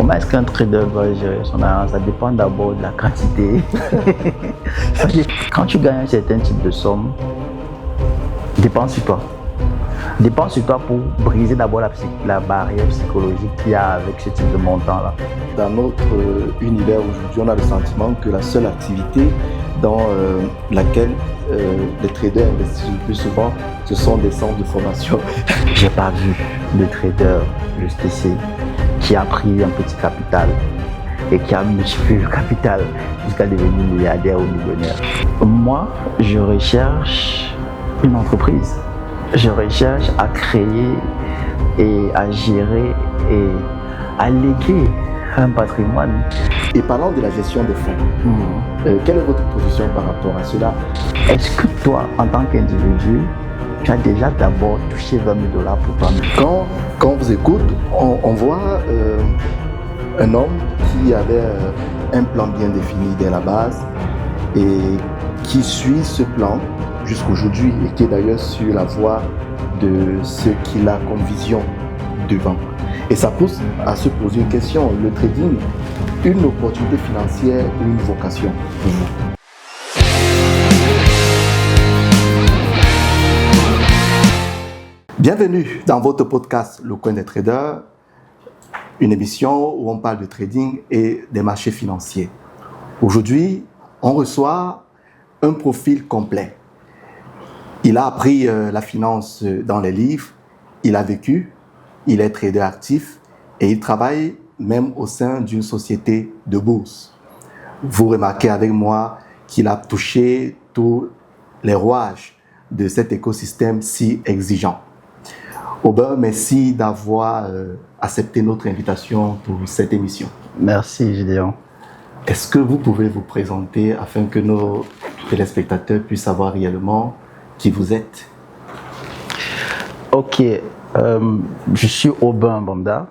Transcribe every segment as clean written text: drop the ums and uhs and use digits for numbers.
Comment est-ce qu'un trader doit gérer son argent? Ça dépend d'abord de la quantité. Quand tu gagnes un certain type de somme, dépense sur toi. Dépense sur toi pour briser d'abord la barrière psychologique qu'il y a avec ce type de montant-là. Dans notre univers aujourd'hui, on a le sentiment que la seule activité dans laquelle les traders investissent le plus souvent, ce sont des centres de formation. J'ai pas vu de trader juste ici qui a pris un petit capital et qui a multiplié le capital jusqu'à devenir milliardaire ou millionnaire. Moi, je recherche une entreprise. Je recherche à créer et à gérer et à léguer un patrimoine. Et parlant de la gestion des fonds, quelle est votre position par rapport à cela? Est-ce que toi, en tant qu'individu, tu as déjà d'abord touché 20 000 $ pour toi-même? Quand on vous écoute, on voit un homme qui avait un plan bien défini dès la base et qui suit ce plan jusqu'aujourd'hui et qui est d'ailleurs sur la voie de ce qu'il a comme vision devant. Et ça pousse à se poser une question, le trading, une opportunité financière ou une vocation pour vous? Bienvenue dans votre podcast Le Coin des Traders, une émission où on parle de trading et des marchés financiers. Aujourd'hui, on reçoit un profil complet. Il a appris la finance dans les livres, il a vécu, il est trader actif et il travaille même au sein d'une société de bourse. Vous remarquez avec moi qu'il a touché tous les rouages de cet écosystème si exigeant. Aubin, merci d'avoir accepté notre invitation pour cette émission. Merci, Gideon. Est-ce que vous pouvez vous présenter afin que nos téléspectateurs puissent savoir réellement qui vous êtes? Ok, je suis Aubin Bamda,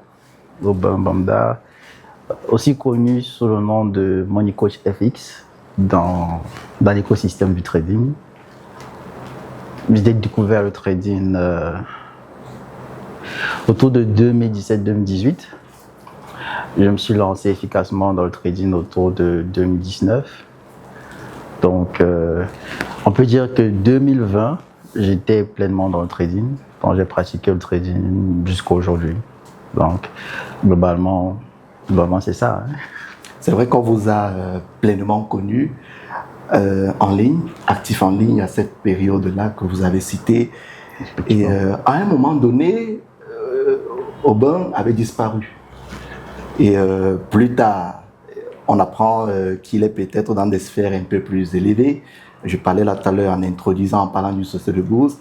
aussi connu sous le nom de Money Coach FX dans l'écosystème du trading. J'ai découvert le trading autour de 2017-2018. Je me suis lancé efficacement dans le trading autour de 2019. Donc, on peut dire que 2020, j'étais pleinement dans le trading. Quand j'ai pratiqué le trading jusqu'à aujourd'hui. Donc, globalement c'est ça. Hein. C'est vrai qu'on vous a pleinement connu en ligne, actif en ligne à cette période-là que vous avez citée. Et à un moment donné, Aubin avait disparu. Et plus tard, on apprend qu'il est peut-être dans des sphères un peu plus élevées. Je parlais là tout à l'heure en introduisant, en parlant d'une société de bourse.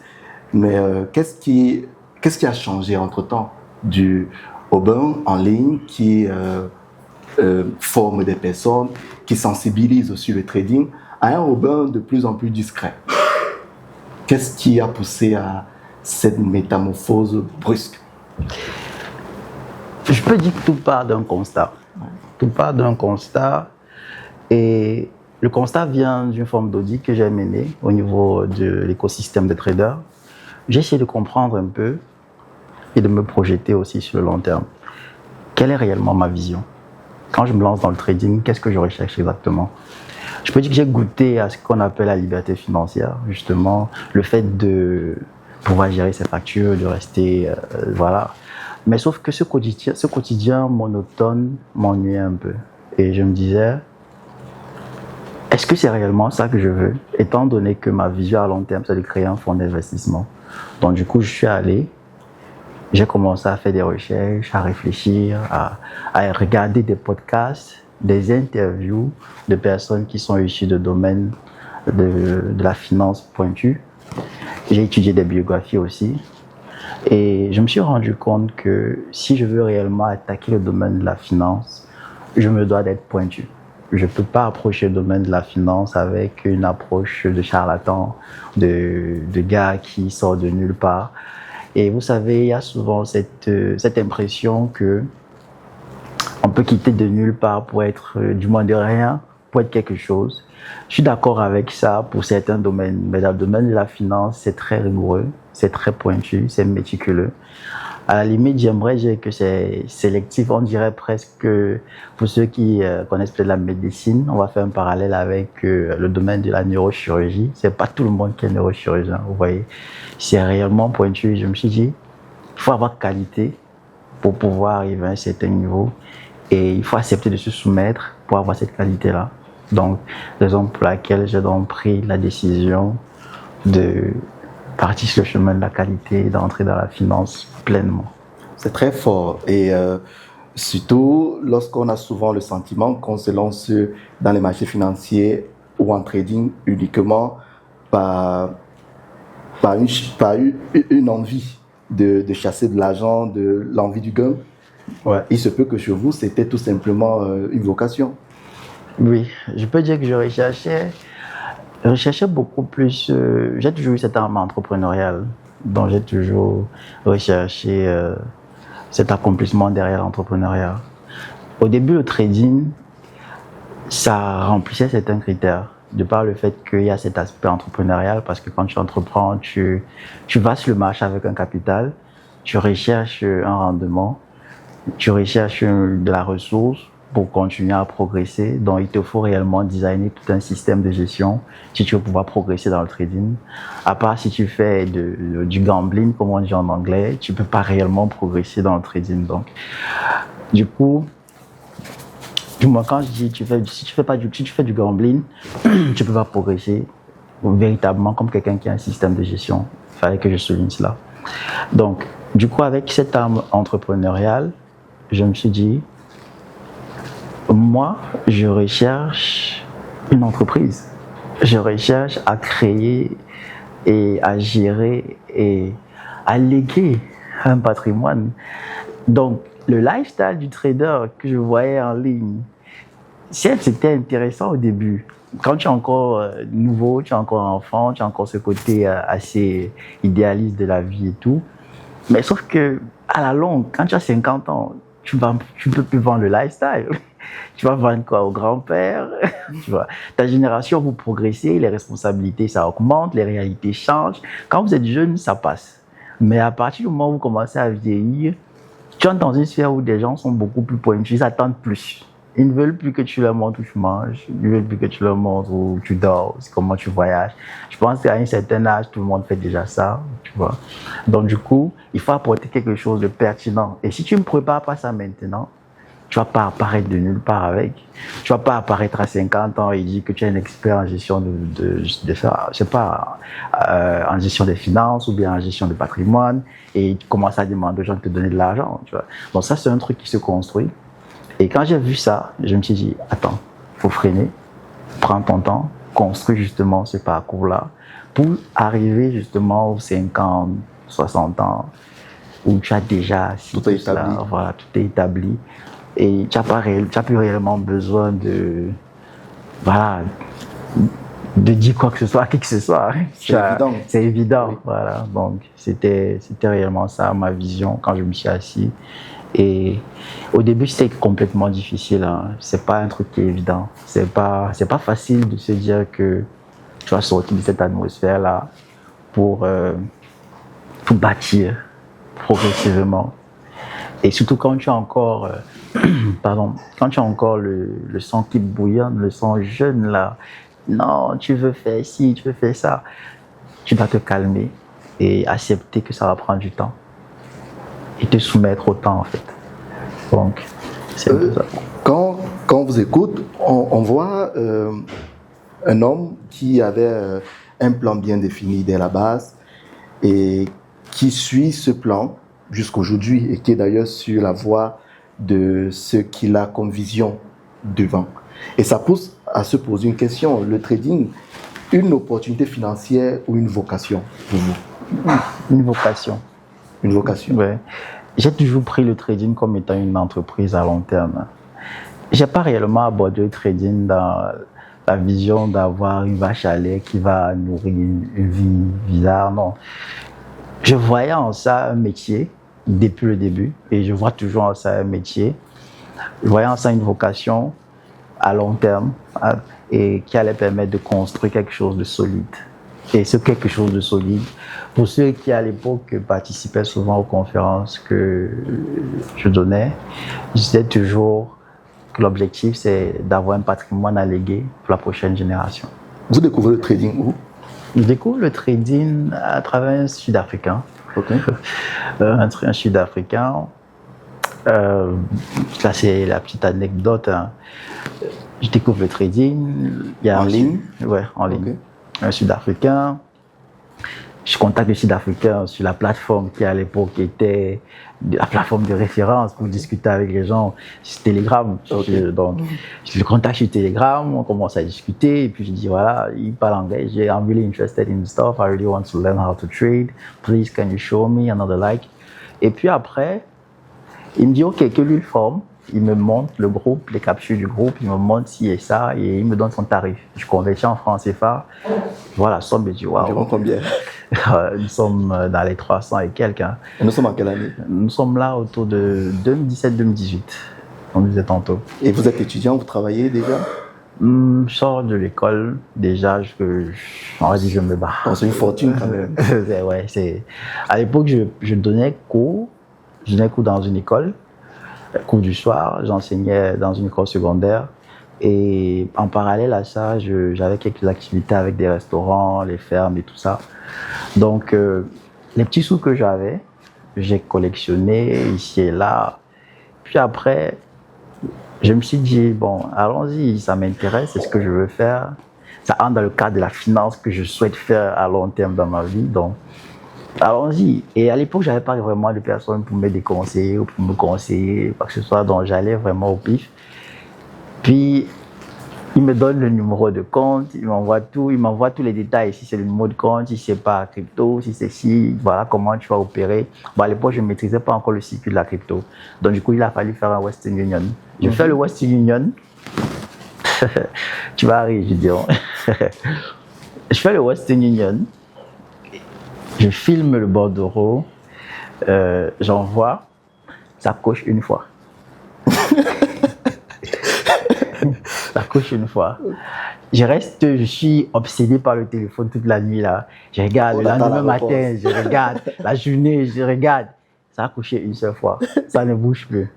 Mais qu'est-ce qui a changé entre-temps du Aubin en ligne qui forme des personnes, qui sensibilise aussi le trading, à un Aubin de plus en plus discret? Qu'est-ce qui a poussé à cette métamorphose brusque? Je peux dire que tout part d'un constat. Tout part d'un constat et le constat vient d'une forme d'audit que j'ai menée au niveau de l'écosystème des traders. J'ai essayé de comprendre un peu et de me projeter aussi sur le long terme. Quelle est réellement ma vision? Quand je me lance dans le trading, qu'est-ce que je recherche exactement? Je peux dire que j'ai goûté à ce qu'on appelle la liberté financière, justement, le fait de pouvoir gérer ses factures, de rester, voilà. Mais sauf que ce quotidien monotone m'ennuyait un peu. Et je me disais, est-ce que c'est réellement ça que je veux? Étant donné que ma vision à long terme, c'est de créer un fonds d'investissement. Donc du coup, je suis allé, j'ai commencé à faire des recherches, à réfléchir, à regarder des podcasts, des interviews de personnes qui sont issues de domaines de la finance pointue. J'ai étudié des biographies aussi. Et je me suis rendu compte que si je veux réellement attaquer le domaine de la finance, je me dois d'être pointu. Je ne peux pas approcher le domaine de la finance avec une approche de charlatan, de gars qui sort de nulle part. Et vous savez, il y a souvent cette impression que on peut quitter de nulle part pour être, du moins de rien, pour être quelque chose. Je suis d'accord avec ça pour certains domaines, mais dans le domaine de la finance, c'est très rigoureux, c'est très pointu, c'est méticuleux. À la limite, j'aimerais dire que c'est sélectif. On dirait presque que pour ceux qui connaissent peut-être la médecine, on va faire un parallèle avec le domaine de la neurochirurgie. C'est pas tout le monde qui est neurochirurgien, vous voyez. C'est réellement pointu. Je me suis dit, il faut avoir qualité pour pouvoir arriver à un certain niveau et il faut accepter de se soumettre pour avoir cette qualité-là. Donc, raison pour laquelle j'ai donc pris la décision de partir sur le chemin de la qualité et d'entrer dans la finance pleinement. C'est très fort et surtout lorsqu'on a souvent le sentiment qu'on se lance dans les marchés financiers ou en trading uniquement par une envie de chasser de l'argent, de l'envie du gain. Ouais. Il se peut que chez vous, c'était tout simplement une vocation. Oui, je peux dire que je recherchais beaucoup plus. J'ai toujours eu cette âme entrepreneuriale, donc j'ai toujours recherché cet accomplissement derrière l'entrepreneuriat. Au début, le trading, ça remplissait certains critères, de par le fait qu'il y a cet aspect entrepreneurial, parce que quand tu entreprends, tu vas sur le marché avec un capital, tu recherches un rendement, tu recherches de la ressource pour continuer à progresser. Donc, il te faut réellement designer tout un système de gestion si tu veux pouvoir progresser dans le trading. À part si tu fais du gambling, comme on dit en anglais, tu peux pas réellement progresser dans le trading. Donc, du coup, du moins quand je dis si tu fais du gambling, tu peux pas progresser véritablement comme quelqu'un qui a un système de gestion. Il fallait que je souligne cela. Donc, du coup, avec cette âme entrepreneuriale, je me suis dit, moi, je recherche une entreprise. Je recherche à créer et à gérer et à léguer un patrimoine. Donc, le lifestyle du trader que je voyais en ligne, c'était intéressant au début. Quand tu es encore nouveau, tu es encore enfant, tu as encore ce côté assez idéaliste de la vie et tout. Mais sauf que, à la longue, quand tu as 50 ans, tu peux plus vendre le lifestyle. Tu vas vendre quoi au grand-père? Tu vois, ta génération, vous progressez, les responsabilités, ça augmente, les réalités changent. Quand vous êtes jeune, ça passe. Mais à partir du moment où vous commencez à vieillir, tu entres dans une sphère où des gens sont beaucoup plus pointus, ils attendent plus. Ils ne veulent plus que tu leur montres où tu manges, ils ne veulent plus que tu leur montres où tu dors, comment tu voyages. Je pense qu'à un certain âge, tout le monde fait déjà ça, tu vois. Donc du coup, il faut apporter quelque chose de pertinent. Et si tu ne prépares pas ça maintenant, tu vas pas apparaître de nulle part avec. Tu vas pas apparaître à 50 ans et dire que tu es un expert en gestion de ça, je sais pas, en gestion des finances ou bien en gestion de patrimoine et tu commences à demander aux gens de te donner de l'argent, tu vois. Donc ça, c'est un truc qui se construit. Et quand j'ai vu ça, je me suis dit, attends, faut freiner, prends ton temps, construis justement ce parcours-là pour arriver justement aux 50, 60 ans où tu as déjà tout est établi. Voilà, tout est établi. Et tu n'as plus réellement besoin de dire quoi que ce soit à qui que ce soit. C'est évident. Oui. Voilà. Donc, c'était réellement ça, ma vision, quand je me suis assis. Et au début, c'était complètement difficile. Hein. C'est pas un truc qui est évident. C'est pas facile de se dire que tu vas sortir de cette atmosphère-là pour bâtir progressivement. Et surtout quand tu as encore, quand tu as encore le sang qui bouillonne, le sang jeune là, non, tu veux faire ci, tu veux faire ça, tu dois te calmer et accepter que ça va prendre du temps et te soumettre au temps en fait. Donc, c'est ça. Quand on vous écoute, on voit un homme qui avait un plan bien défini dès la base et qui suit ce plan jusqu'aujourd'hui et qui est d'ailleurs sur la voie de ce qu'il a comme vision devant. Et ça pousse à se poser une question. Le trading, une opportunité financière ou une vocation pour vous? Une vocation. Une vocation. Ouais. J'ai toujours pris le trading comme étant une entreprise à long terme. J'ai pas réellement abordé le trading dans la vision d'avoir une vache à lait qui va nourrir une vie bizarre, non. Je voyais en ça un métier depuis le début et je vois toujours en ça un métier. Je voyais en ça une vocation à long terme et qui allait permettre de construire quelque chose de solide. Et c'est quelque chose de solide. Pour ceux qui, à l'époque, participaient souvent aux conférences que je donnais, je disais toujours que l'objectif, c'est d'avoir un patrimoine à léguer pour la prochaine génération. Vous découvrez le trading où? Je découvre le trading à travers un Sud-Africain. Okay. Un Sud-Africain. Là, c'est la petite anecdote. Hein. Je découvre le trading. En ligne? Ouais, en ligne. Un Sud-Africain. Je contacte le Sud-Africain sur la plateforme qui à l'époque était la plateforme de référence pour discuter avec les gens. C'est Telegram. Donc, je le contacte sur Telegram, on commence à discuter et puis je dis voilà, il parle anglais. I'm really interested in stuff. I really want to learn how to trade. Please, can you show me another like? Et puis après, il me dit ok, que lui le forme. Il me montre le groupe, les captures du groupe, il me montre ci et ça et il me donne son tarif. Je convertis en francs CFA. Voilà, somme, je dis waouh. Environ combien? Nous sommes dans les 300 et quelques. Hein. Et nous sommes en quelle année? Nous sommes là autour de 2017-2018. On disait tantôt. Et vous êtes étudiant, vous travaillez déjà? Je sors de l'école déjà, on va dire je me bats. C'est une fortune quand même. Ouais, à l'époque, je donnais cours dans une école. Cours du soir, j'enseignais dans une école secondaire et en parallèle à ça, j'avais quelques activités avec des restaurants, les fermes et tout ça. Donc, les petits sous que j'avais, j'ai collectionné ici et là. Puis après, je me suis dit, bon, allons-y, ça m'intéresse, c'est ce que je veux faire. Ça entre dans le cadre de la finance que je souhaite faire à long terme dans ma vie. Donc, allons-y. Et à l'époque, je n'avais pas vraiment de personnes pour me déconseiller ou pour me conseiller, quoi que ce soit, donc j'allais vraiment au pif. Puis, il me donne le numéro de compte, il m'envoie tous les détails. Si c'est le numéro de compte, si c'est pas crypto, si c'est si, voilà comment tu vas opérer. Bon, à l'époque, je ne maîtrisais pas encore le circuit de la crypto. Donc, du coup, il a fallu faire un Western Union. Je fais le Western Union. Tu vas rire, je dis. Je fais le Western Union. Je filme le bordereau, j'envoie, ça coche une fois. Ça coche une fois. Je suis obsédé par le téléphone toute la nuit là. Je regarde le lendemain matin, je regarde la journée, je regarde. Ça a couché une seule fois, ça ne bouge plus.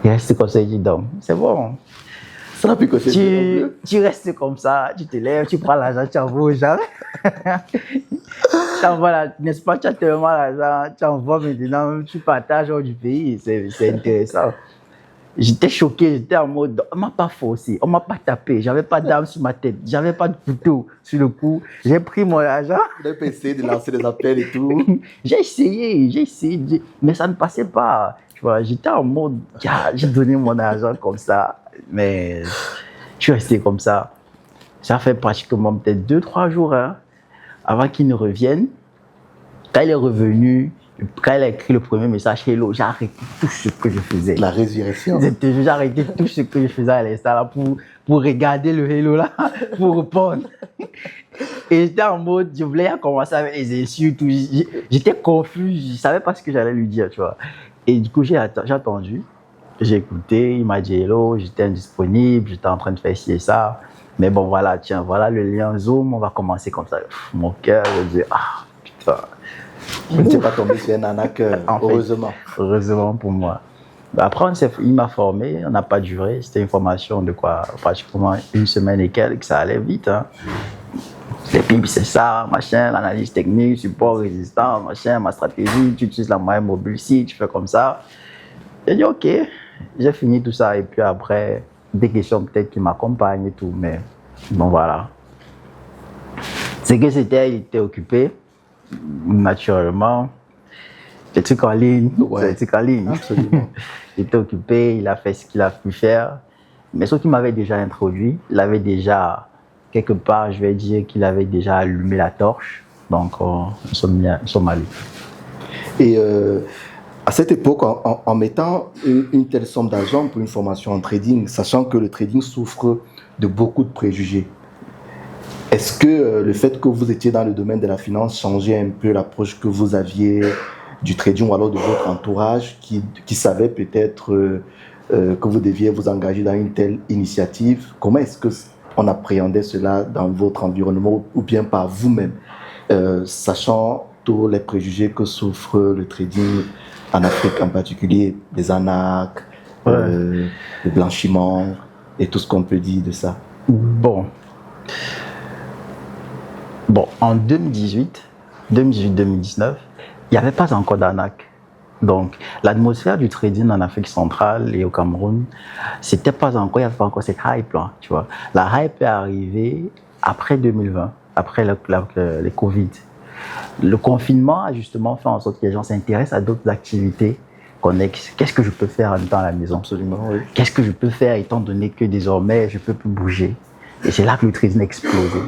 Il reste comme ça, il dort. C'est bon. Ça n'a plus coché. Tu restes comme ça, tu te lèves, tu prends l'argent, tu envoies aux gens. N'est-ce pas, tu as tellement l'argent, tu envoies maintenant, tu partages hors du pays, c'est intéressant. J'étais choqué, j'étais en mode, on m'a pas forcé, on m'a pas tapé, j'avais pas d'arme sur ma tête, j'avais pas de couteau sur le cou, j'ai pris mon argent. Vous avez essayé de lancer des appels et tout. J'ai essayé, mais ça ne passait pas. Tu vois, j'étais en mode, j'ai donné mon argent comme ça, mais je suis resté comme ça. Ça fait pratiquement peut-être 2-3 jours hein, avant qu'il ne revienne. Quand il est revenu, quand il a écrit le premier message hello, j'ai arrêté tout ce que je faisais. La résurrection. J'ai arrêté tout ce que je faisais à l'instant là pour regarder le hello là, pour répondre. Et j'étais en mode, je voulais commencer avec les insultes. J'étais confus, je ne savais pas ce que j'allais lui dire, tu vois. Et du coup, j'ai attendu, j'ai écouté, il m'a dit hello, j'étais indisponible, j'étais en train de faire ci et ça. Mais bon, voilà, tiens, voilà le lien Zoom, on va commencer comme ça. Mon cœur, je dis, ah, putain. Je ne suis pas tombé sur un arnaqueur, heureusement. Heureusement pour moi. Après, il m'a formé, on n'a pas duré. C'était une formation de quoi, pratiquement une semaine et quelques, ça allait vite. Hein. Et puis, c'est ça, machin, l'analyse technique, support résistant, machin, ma stratégie, tu utilises la moyenne mobile, si tu fais comme ça. J'ai dit, ok, j'ai fini tout ça. Et puis après, des questions peut-être qui m'accompagnent et tout, mais bon, voilà. C'est que il était occupé, naturellement. Des trucs en ligne, ouais. Des trucs en ligne. Absolument. Il était occupé, il a fait ce qu'il a pu faire. Mais ce qui m'avait déjà introduit, il avait déjà, quelque part, je vais dire qu'il avait déjà allumé la torche. Donc, nous sommes à lui. Et à cette époque, en mettant une telle somme d'argent pour une formation en trading, sachant que le trading souffre de beaucoup de préjugés, est-ce que le fait que vous étiez dans le domaine de la finance changeait un peu l'approche que vous aviez du trading ou alors de votre entourage qui savait peut-être que vous deviez vous engager dans une telle initiative? Comment est-ce que on appréhendait cela dans votre environnement ou bien par vous-même, sachant tous les préjugés que souffre le trading en Afrique en particulier, des arnaques, le blanchiment et tout ce qu'on peut dire de ça. Bon, en 2018-2019, il n'y avait pas encore d'arnaque. Donc, l'atmosphère du trading en Afrique centrale et au Cameroun, il n'y avait pas encore cette hype-là, tu vois. La hype est arrivée après 2020, après les Covid. Le confinement a justement fait en sorte que les gens s'intéressent à d'autres activités connexes. Qu'est-ce que je peux faire en étant à la maison? Absolument, oui. Qu'est-ce que je peux faire étant donné que désormais, je ne peux plus bouger? Et c'est là que le trading a explosé.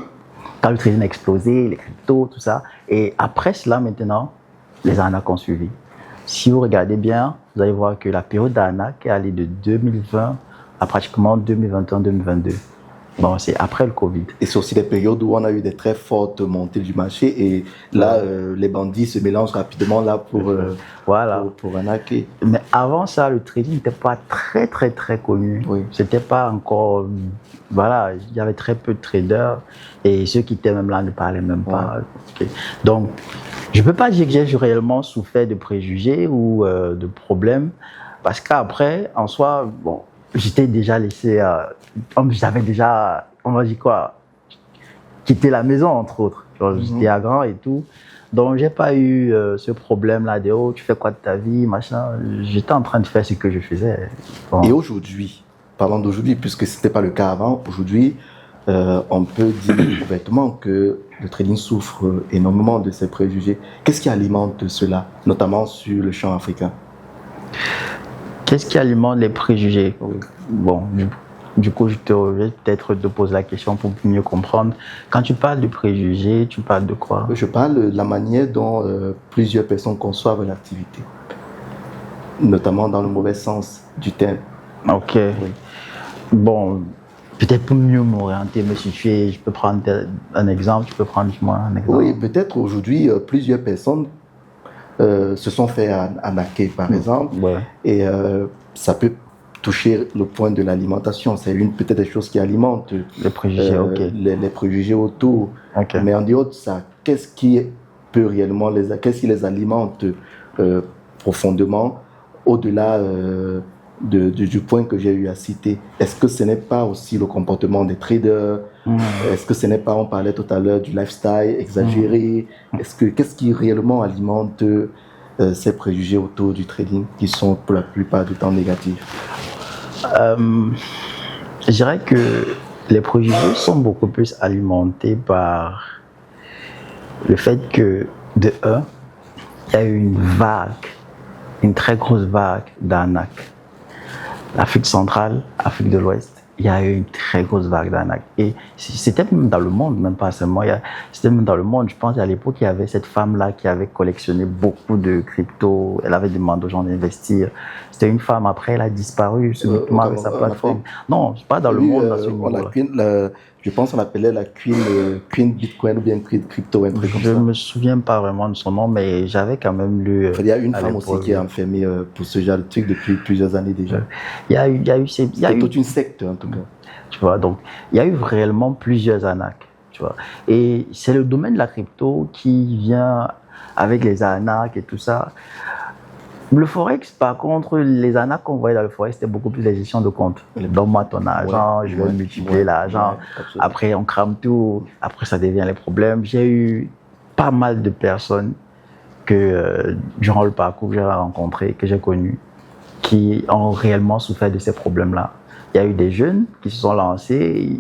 Quand le trading a explosé, les cryptos, tout ça. Et après cela, maintenant, les arnaques ont suivi. Si vous regardez bien, vous allez voir que la période d'arnaque est allée de 2020 à pratiquement 2021-2022. Bon, c'est après le Covid. Et c'est aussi des périodes où on a eu des très fortes montées du marché et là, les bandits se mélangent rapidement là pour arnaquer. Mais avant ça, le trading n'était pas très connu. Oui. C'était pas encore... Voilà, il y avait très peu de traders et ceux qui étaient même là ne parlaient même pas. Okay. Donc, je ne peux pas dire que j'ai réellement souffert de préjugés ou de problèmes parce qu'après, en soi, bon, j'étais déjà laissé... j'avais déjà, on va dire quoi, quitté la maison, entre autres. J'étais à Grand et tout. Donc, j'ai pas eu ce problème-là de « Oh, tu fais quoi de ta vie ?» machin. J'étais en train de faire ce que je faisais. Bon. Et aujourd'hui, parlons d'aujourd'hui, puisque ce n'était pas le cas avant, aujourd'hui, on peut dire ouvertement que le trading souffre énormément de ces préjugés. Qu'est-ce qui alimente cela, notamment sur le champ africain? Qu'est-ce qui alimente les préjugés? Bon, du coup, je vais peut-être te poser la question pour mieux comprendre. Quand tu parles de préjugés, tu parles de quoi? Je parle de la manière dont plusieurs personnes conçoivent l'activité, notamment dans le mauvais sens du terme. Ok. Oui. Bon, peut-être pour mieux m'orienter, me situer, je peux prendre un exemple, tu peux prendre moi un exemple. Oui, peut-être aujourd'hui, plusieurs personnes se sont fait arnaquer, par exemple, et ça peut toucher le point de l'alimentation. C'est peut-être des choses qui alimentent les préjugés, les préjugés autour. Okay. Mais en dehors de ça, qu'est-ce qui les alimente profondément au-delà du point que j'ai eu à citer? Est-ce que ce n'est pas aussi le comportement des traders? Est-ce que ce n'est pas, on parlait tout à l'heure du lifestyle exagéré? Qu'est-ce qui réellement alimente ces préjugés autour du trading qui sont pour la plupart du temps négatifs? Je dirais que les préjugés sont beaucoup plus alimentés par le fait que, de un, il y a eu une très grosse vague d'arnaques. L'Afrique centrale, Afrique de l'Ouest, il y a eu une très grosse vague d'arnaques. Et c'était même dans le monde, même pas seulement. C'était même dans le monde. Je pense qu'à l'époque, il y avait cette femme-là qui avait collectionné beaucoup de crypto. Elle avait demandé aux gens d'investir. C'était une femme. Après, elle a disparu subitement avec sa plateforme. Non, pas dans le monde. Dans ce monde-là. Je pense qu'on appelait la Queen Bitcoin ou bien Crypto. Je ne me souviens pas vraiment de son nom, mais j'avais quand même lu. Il y a une femme aussi qui est enfermée pour ce genre de truc depuis plusieurs années déjà. C'est toute une secte en tout cas. Tu vois, donc il y a eu réellement plusieurs arnaques. Tu vois, et c'est le domaine de la crypto qui vient avec les arnaques et tout ça. Le Forex, par contre, les arnaques qu'on voyait dans le Forex, c'était beaucoup plus la gestion de compte. Donne-moi ton argent, je vais multiplier l'argent. Après, on crame tout. Après, ça devient les problèmes. J'ai eu pas mal de personnes que, durant le parcours que j'ai rencontré, que j'ai connu, qui ont réellement souffert de ces problèmes-là. Il y a eu des jeunes qui se sont lancés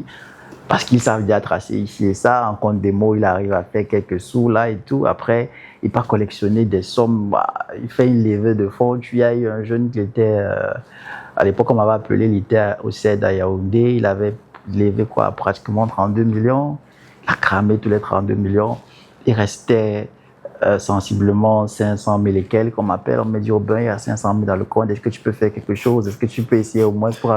parce qu'ils savent déjà tracer ici et ça. En compte des mots, il arrive à faire quelques sous là et tout. Après, il part collectionner des sommes. Il fait une levée de fonds. Il y a eu un jeune qui était, à l'époque, on m'avait appelé, il était au CED à Yaoundé. Il avait levé pratiquement 32 millions. Il a cramé tous les 32 millions. Il restait sensiblement 500 000 et quelques, on m'appelle, on me dit, oh ben, il y a 500 000 dans le compte, est-ce que tu peux faire quelque chose? Est-ce que tu peux essayer au moins pour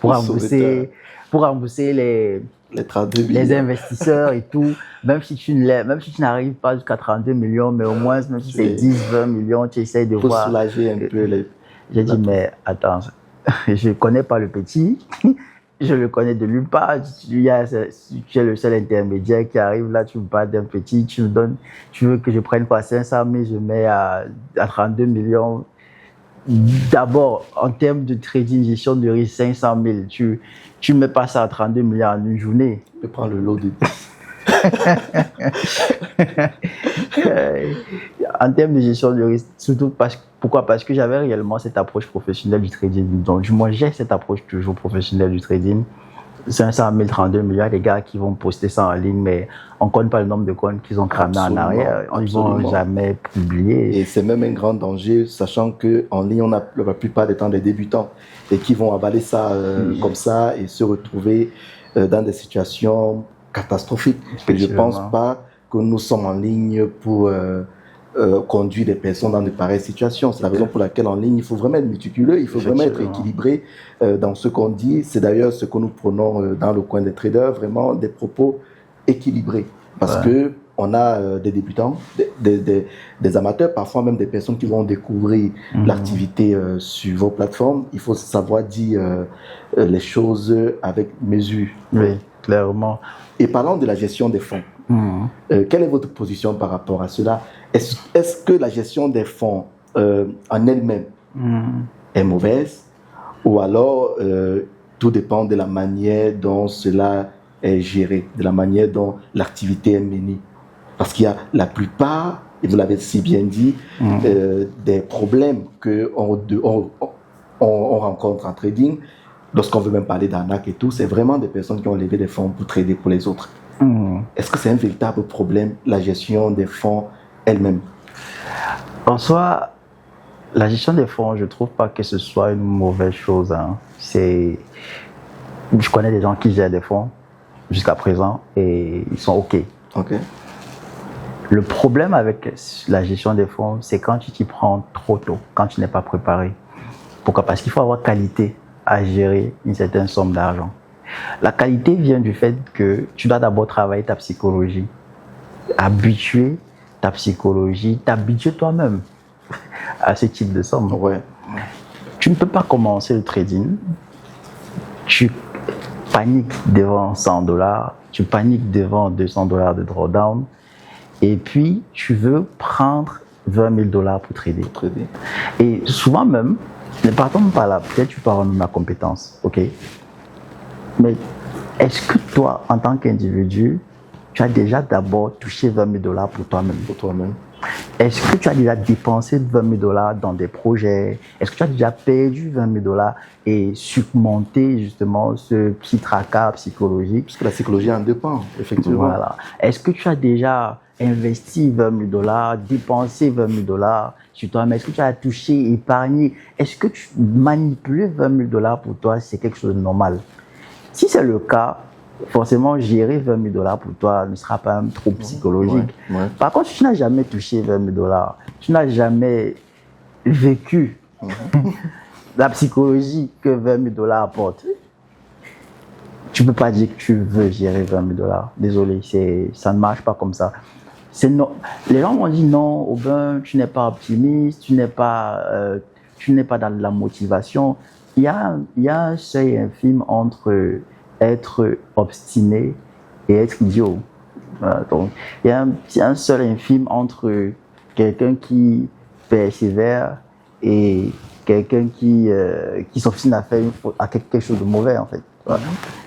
rembourser les investisseurs et tout, même si tu n'arrives pas jusqu'à 32 millions, mais au moins, même si c'est 10, 20 millions, tu essayes de voir. Pour soulager un peu J'ai dit, mais attends, je ne connais pas le petit, je le connais de nulle part. Tu es le seul intermédiaire qui arrive là, tu me parles d'un petit, tu veux que je prenne quoi, 500 000, je mets à 32 millions. D'abord, en termes de trading, gestion de risque, 500 000, tu mets pas ça à 32 millions en une journée. Je prends le lot de 10. En termes de gestion de risque, surtout pourquoi? Parce que j'avais réellement cette approche professionnelle du trading. Donc, du moins, j'ai cette approche toujours professionnelle du trading. 500 000, 32 milliards, les gars qui vont poster ça en ligne, mais on ne compte pas le nombre de comptes qu'ils ont cramé en arrière. Ils ne vont jamais publier. Et c'est même un grand danger, sachant qu'en ligne, on a la plupart des temps des débutants et qui vont avaler ça comme ça et se retrouver dans des situations catastrophiques. Et je ne pense pas que nous sommes en ligne pour conduire des personnes dans de pareilles situations. C'est la raison pour laquelle en ligne, il faut vraiment être méticuleux, il faut vraiment être équilibré dans ce qu'on dit. C'est d'ailleurs ce que nous prenons dans le coin des traders, vraiment des propos équilibrés. Parce que on a des débutants, des amateurs, parfois même des personnes qui vont découvrir l'activité sur vos plateformes. Il faut savoir dire les choses avec mesure. Oui, clairement. Et parlons de la gestion des fonds. Quelle est votre position par rapport à cela? Est-ce que la gestion des fonds en elle-même est mauvaise, ou alors tout dépend de la manière dont cela est géré, de la manière dont l'activité est menée? Parce qu'il y a la plupart, et vous l'avez si bien dit, des problèmes qu'on rencontre en trading, lorsqu'on veut même parler d'arnaque et tout, c'est vraiment des personnes qui ont levé des fonds pour trader pour les autres. Est-ce que c'est un véritable problème, la gestion des fonds elle-même? En soi, la gestion des fonds, je ne trouve pas que ce soit une mauvaise chose. Je connais des gens qui gèrent des fonds jusqu'à présent et ils sont OK. Le problème avec la gestion des fonds, c'est quand tu t'y prends trop tôt, quand tu n'es pas préparé. Pourquoi? Parce qu'il faut avoir qualité à gérer une certaine somme d'argent. La qualité vient du fait que tu dois d'abord travailler ta psychologie, habituer ta psychologie, t'habituer toi-même à ce type de somme. Tu ne peux pas commencer le trading, tu paniques devant $100, tu paniques devant $200 de drawdown, et puis tu veux prendre $20 000 pour trader. Et souvent même, ne partons pas là, peut-être tu peux avoir ma compétence, ok? Mais est-ce que toi, en tant qu'individu, tu as déjà d'abord touché $20 000 pour toi-même? Est-ce que tu as déjà dépensé $20 000 dans des projets? Est-ce que tu as déjà perdu $20 000 et surmonté justement ce petit tracas psychologique? Parce que la psychologie en dépend, effectivement. Voilà. Est-ce que tu as déjà investi $20 000, dépensé $20 000 sur toi-même? Est-ce que tu as touché, épargné? Est-ce que tu manipuler $20 000 pour toi, c'est quelque chose de normal? Si c'est le cas, forcément, gérer $20 000 pour toi ne sera pas trop psychologique. Par contre, si tu n'as jamais touché $20 000, tu n'as jamais vécu la psychologie que $20 000 apporte, tu ne peux pas dire que tu veux gérer $20 000. Désolé, ça ne marche pas comme ça. Les gens m'ont dit non, Aubin, tu n'es pas optimiste, tu n'es pas dans la motivation. Il y a un seuil infime entre être obstiné et être idiot. Donc, il y a un seul infime entre quelqu'un qui persévère et quelqu'un qui s'obstine à faire quelque chose de mauvais, en fait.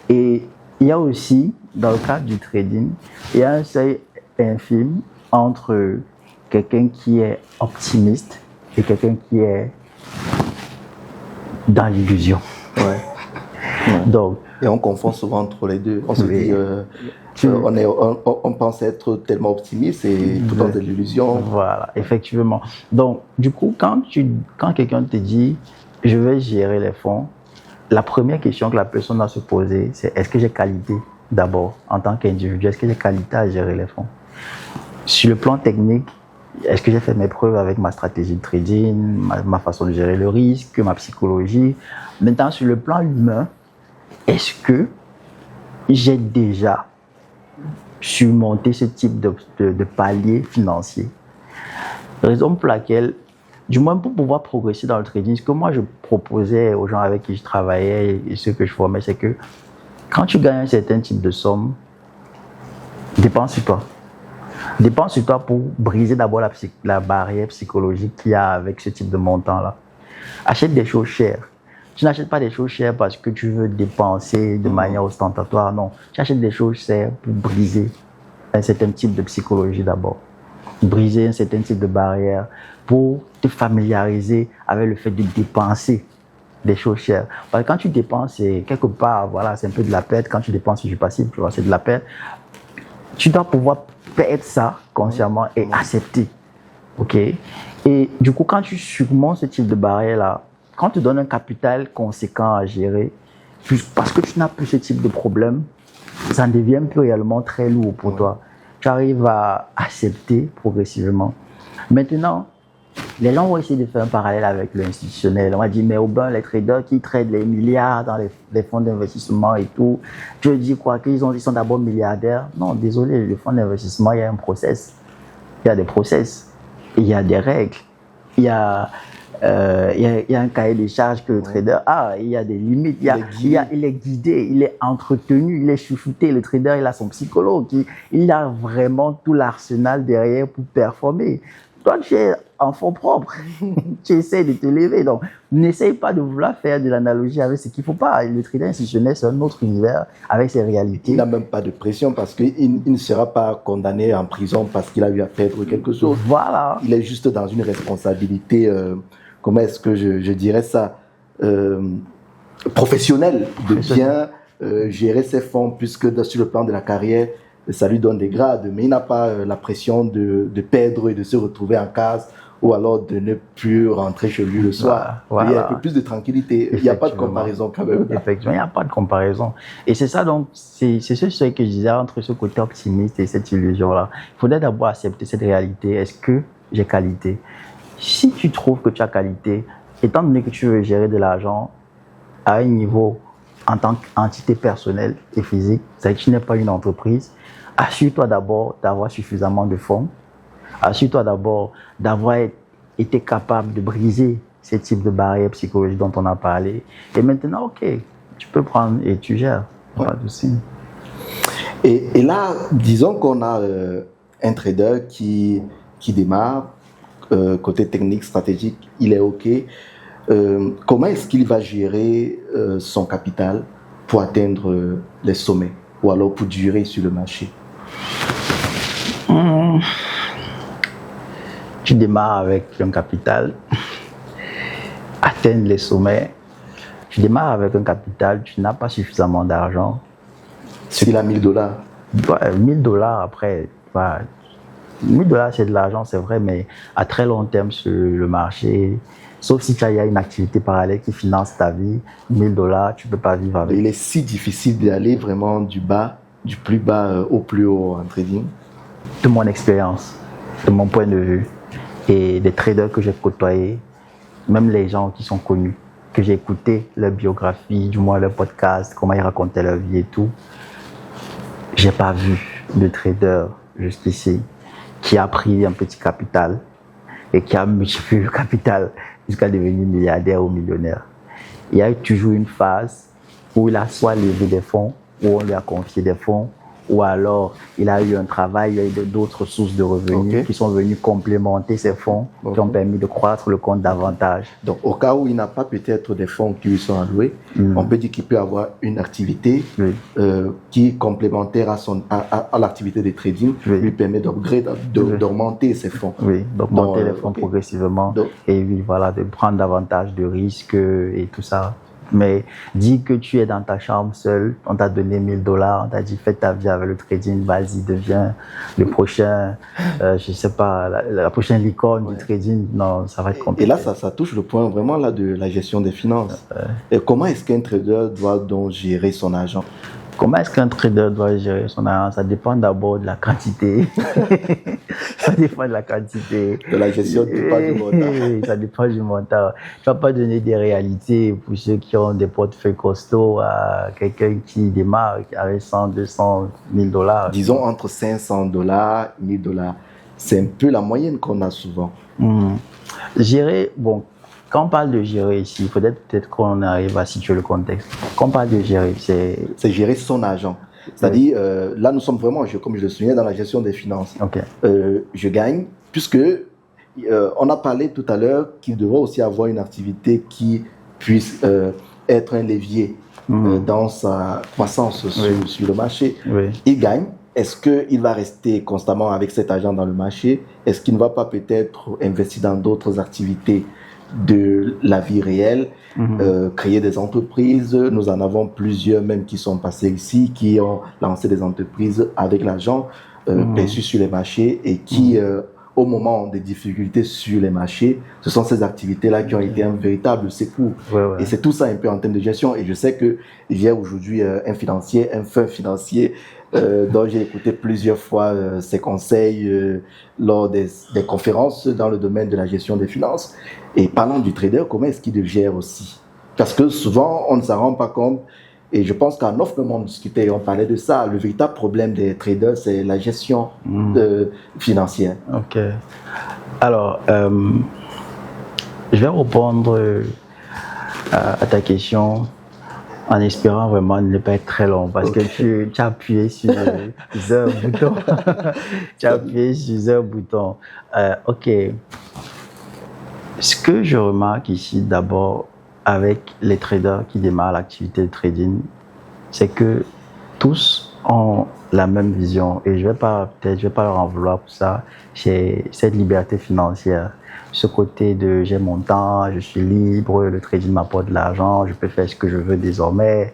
Et il y a aussi, dans le cadre du trading, il y a un seuil infime entre quelqu'un qui est optimiste et quelqu'un qui est dans l'illusion. Donc, et on confond souvent entre les deux. On se dit, on pense être tellement optimiste et tout dans de l'illusion. Voilà, effectivement. Donc, du coup, quand quelqu'un te dit, je vais gérer les fonds, la première question que la personne doit se poser, c'est est-ce que j'ai qualité d'abord en tant qu'individu? Est-ce que j'ai qualité à gérer les fonds? Sur le plan technique, est-ce que j'ai fait mes preuves avec ma stratégie de trading, ma façon de gérer le risque, ma psychologie? Maintenant, sur le plan humain, est-ce que j'ai déjà surmonté ce type de palier financier? Raison pour laquelle du moins pour pouvoir progresser dans le trading, ce que moi je proposais aux gens avec qui je travaillais et ceux que je formais, c'est que quand tu gagnes un certain type de somme, dépense sur toi. Dépense sur toi pour briser d'abord la barrière psychologique qu'il y a avec ce type de montant-là. Achète des choses chères. Tu n'achètes pas des choses chères parce que tu veux dépenser de manière ostentatoire, non. Tu achètes des choses chères pour briser un certain type de psychologie d'abord. Briser un certain type de barrière pour te familiariser avec le fait de dépenser des choses chères. Parce que quand tu dépenses, c'est quelque part, voilà, c'est un peu de la perte. Quand tu dépenses, c'est du passif, tu vois, c'est de la perte. Tu dois pouvoir perdre ça consciemment et accepter. OK? Et du coup, quand tu surmontes ce type de barrière-là, quand tu donnes un capital conséquent à gérer, parce que tu n'as plus ce type de problème, ça ne devient plus réellement très lourd pour toi. Tu arrives à accepter progressivement. Maintenant, les gens vont essayer de faire un parallèle avec l'institutionnel. On va dire, mais au bas, les traders qui tradent les milliards dans les fonds d'investissement et tout, tu veux dire quoi? Ils sont d'abord milliardaires? Non, désolé, le fonds d'investissement, il y a un process. Il y a des process. Il y a des règles. Il y a un cahier des charges que le trader a. Il y a des limites. Il est guidé, il est entretenu, il est chouchouté. Le trader, il a son psychologue. Il a vraiment tout l'arsenal derrière pour performer. Toi, tu es en fonds propres. Tu essaies de te lever. Donc, n'essaye pas de vouloir faire de l'analogie avec ce qu'il ne faut pas. Le trader institutionnel, c'est un autre univers avec ses réalités. Il n'a même pas de pression parce qu'il ne sera pas condamné en prison parce qu'il a eu à perdre quelque chose. Voilà. Il est juste dans une responsabilité, comment est-ce que je dirais ça, professionnelle, de bien gérer ses fonds, puisque sur le plan de la carrière, ça lui donne des grades, mais il n'a pas la pression de perdre et de se retrouver en case ou alors de ne plus rentrer chez lui le soir. Voilà. Il y a un peu plus de tranquillité. Il n'y a pas de comparaison quand même. Effectivement, il n'y a pas de comparaison. Et c'est ça, donc, c'est ce que je disais entre ce côté optimiste et cette illusion-là. Il faudrait d'abord accepter cette réalité. Est-ce que j'ai qualité? Si tu trouves que tu as qualité, étant donné que tu veux gérer de l'argent à un niveau en tant qu'entité personnelle et physique, c'est-à-dire que tu n'es pas une entreprise, assure-toi d'abord d'avoir suffisamment de fonds. Assure-toi d'abord d'avoir été capable de briser ce type de barrières psychologiques dont on a parlé. Et maintenant, OK, tu peux prendre et tu gères. Pas de souci. Et là, disons qu'on a un trader qui démarre, côté technique, stratégique, il est OK. Comment est-ce qu'il va gérer son capital pour atteindre les sommets ou alors pour durer sur le marché? Tu démarres avec un capital, atteindre les sommets. Tu démarres avec un capital, tu n'as pas suffisamment d'argent. S'il a $1000. Ouais, $1000 après, voilà. $1000 c'est de l'argent, c'est vrai, mais à très long terme sur le marché, sauf si tu as une activité parallèle qui finance ta vie, $1000, tu ne peux pas vivre avec. Il est si difficile d'aller vraiment du plus bas au plus haut en trading. De mon expérience, de mon point de vue, et des traders que j'ai côtoyés, même les gens qui sont connus, que j'ai écouté leur biographie, du moins leur podcast, comment ils racontaient leur vie et tout, j'ai pas vu de trader jusqu'ici qui a pris un petit capital et qui a multiplié le capital jusqu'à devenir milliardaire ou millionnaire. Il y a eu toujours une phase où il a soit levé des fonds, où on lui a confié des fonds, ou alors il a eu un travail, il y a eu d'autres sources de revenus qui sont venues complémenter ces fonds, qui ont permis de croître le compte davantage. Donc au cas où il n'a pas peut-être des fonds qui lui sont alloués, on peut dire qu'il peut avoir une activité qui est complémentaire à l'activité de trading, lui permet d'augmenter ses fonds. Oui, d'augmenter les fonds progressivement et voilà, de prendre davantage de risques et tout ça. Mais dis que tu es dans ta chambre seul, on t'a donné $1000, on t'a dit fais ta vie avec le trading, vas-y, deviens le prochain, je sais pas, la prochaine licorne du trading. Non, ça va être compliqué. Et là, ça touche le point vraiment là de la gestion des finances. Et comment est-ce qu'un trader doit donc gérer son argent? Comment est-ce qu'un trader doit gérer son argent? Ça dépend d'abord de la quantité. Ça dépend de la quantité. De la gestion du montant. Ça dépend du montant. Tu ne vas pas donner des réalités pour ceux qui ont des portefeuilles costauds à quelqu'un qui démarre avec 100, 200, $1000. Disons entre $500, $1000. C'est un peu la moyenne qu'on a souvent. Gérer, bon, quand on parle de gérer ici, il faudrait peut-être qu'on arrive à situer le contexte. Quand on parle de gérer, c'est gérer son argent. C'est-à-dire, là, nous sommes vraiment, comme je le soulignais, dans la gestion des finances. Okay. Je gagne, puisque on a parlé tout à l'heure qu'il devrait aussi avoir une activité qui puisse être un levier dans sa croissance sur le marché. Oui. Il gagne. Est-ce qu'il va rester constamment avec cet argent dans le marché? Est-ce qu'il ne va pas peut-être investir dans d'autres activités de la vie réelle, créer des entreprises? Nous en avons plusieurs même qui sont passés ici, qui ont lancé des entreprises avec l'argent perçu sur les marchés et qui, au moment des difficultés sur les marchés, ce sont ces activités-là qui ont été un véritable secours. Et c'est tout ça un peu en termes de gestion. Et je sais qu'il y a aujourd'hui un fin financier dont j'ai écouté plusieurs fois ses conseils lors des conférences dans le domaine de la gestion des finances. Et parlant du trader, comment est-ce qu'il le gère aussi? Parce que souvent, on ne s'en rend pas compte. Et je pense qu'en offre, on discutait et on parlait de ça. Le véritable problème des traders, c'est la gestion financière. Ok. Alors, je vais répondre à ta question en espérant vraiment ne pas être très long parce que tu as appuyé sur un bouton. Tu as appuyé sur un bouton. Ok. Ce que je remarque ici d'abord avec les traders qui démarrent l'activité de trading, c'est que tous ont la même vision et je vais pas leur en vouloir pour ça. C'est cette liberté financière. Ce côté de j'ai mon temps, je suis libre, le trading m'apporte de l'argent, je peux faire ce que je veux désormais.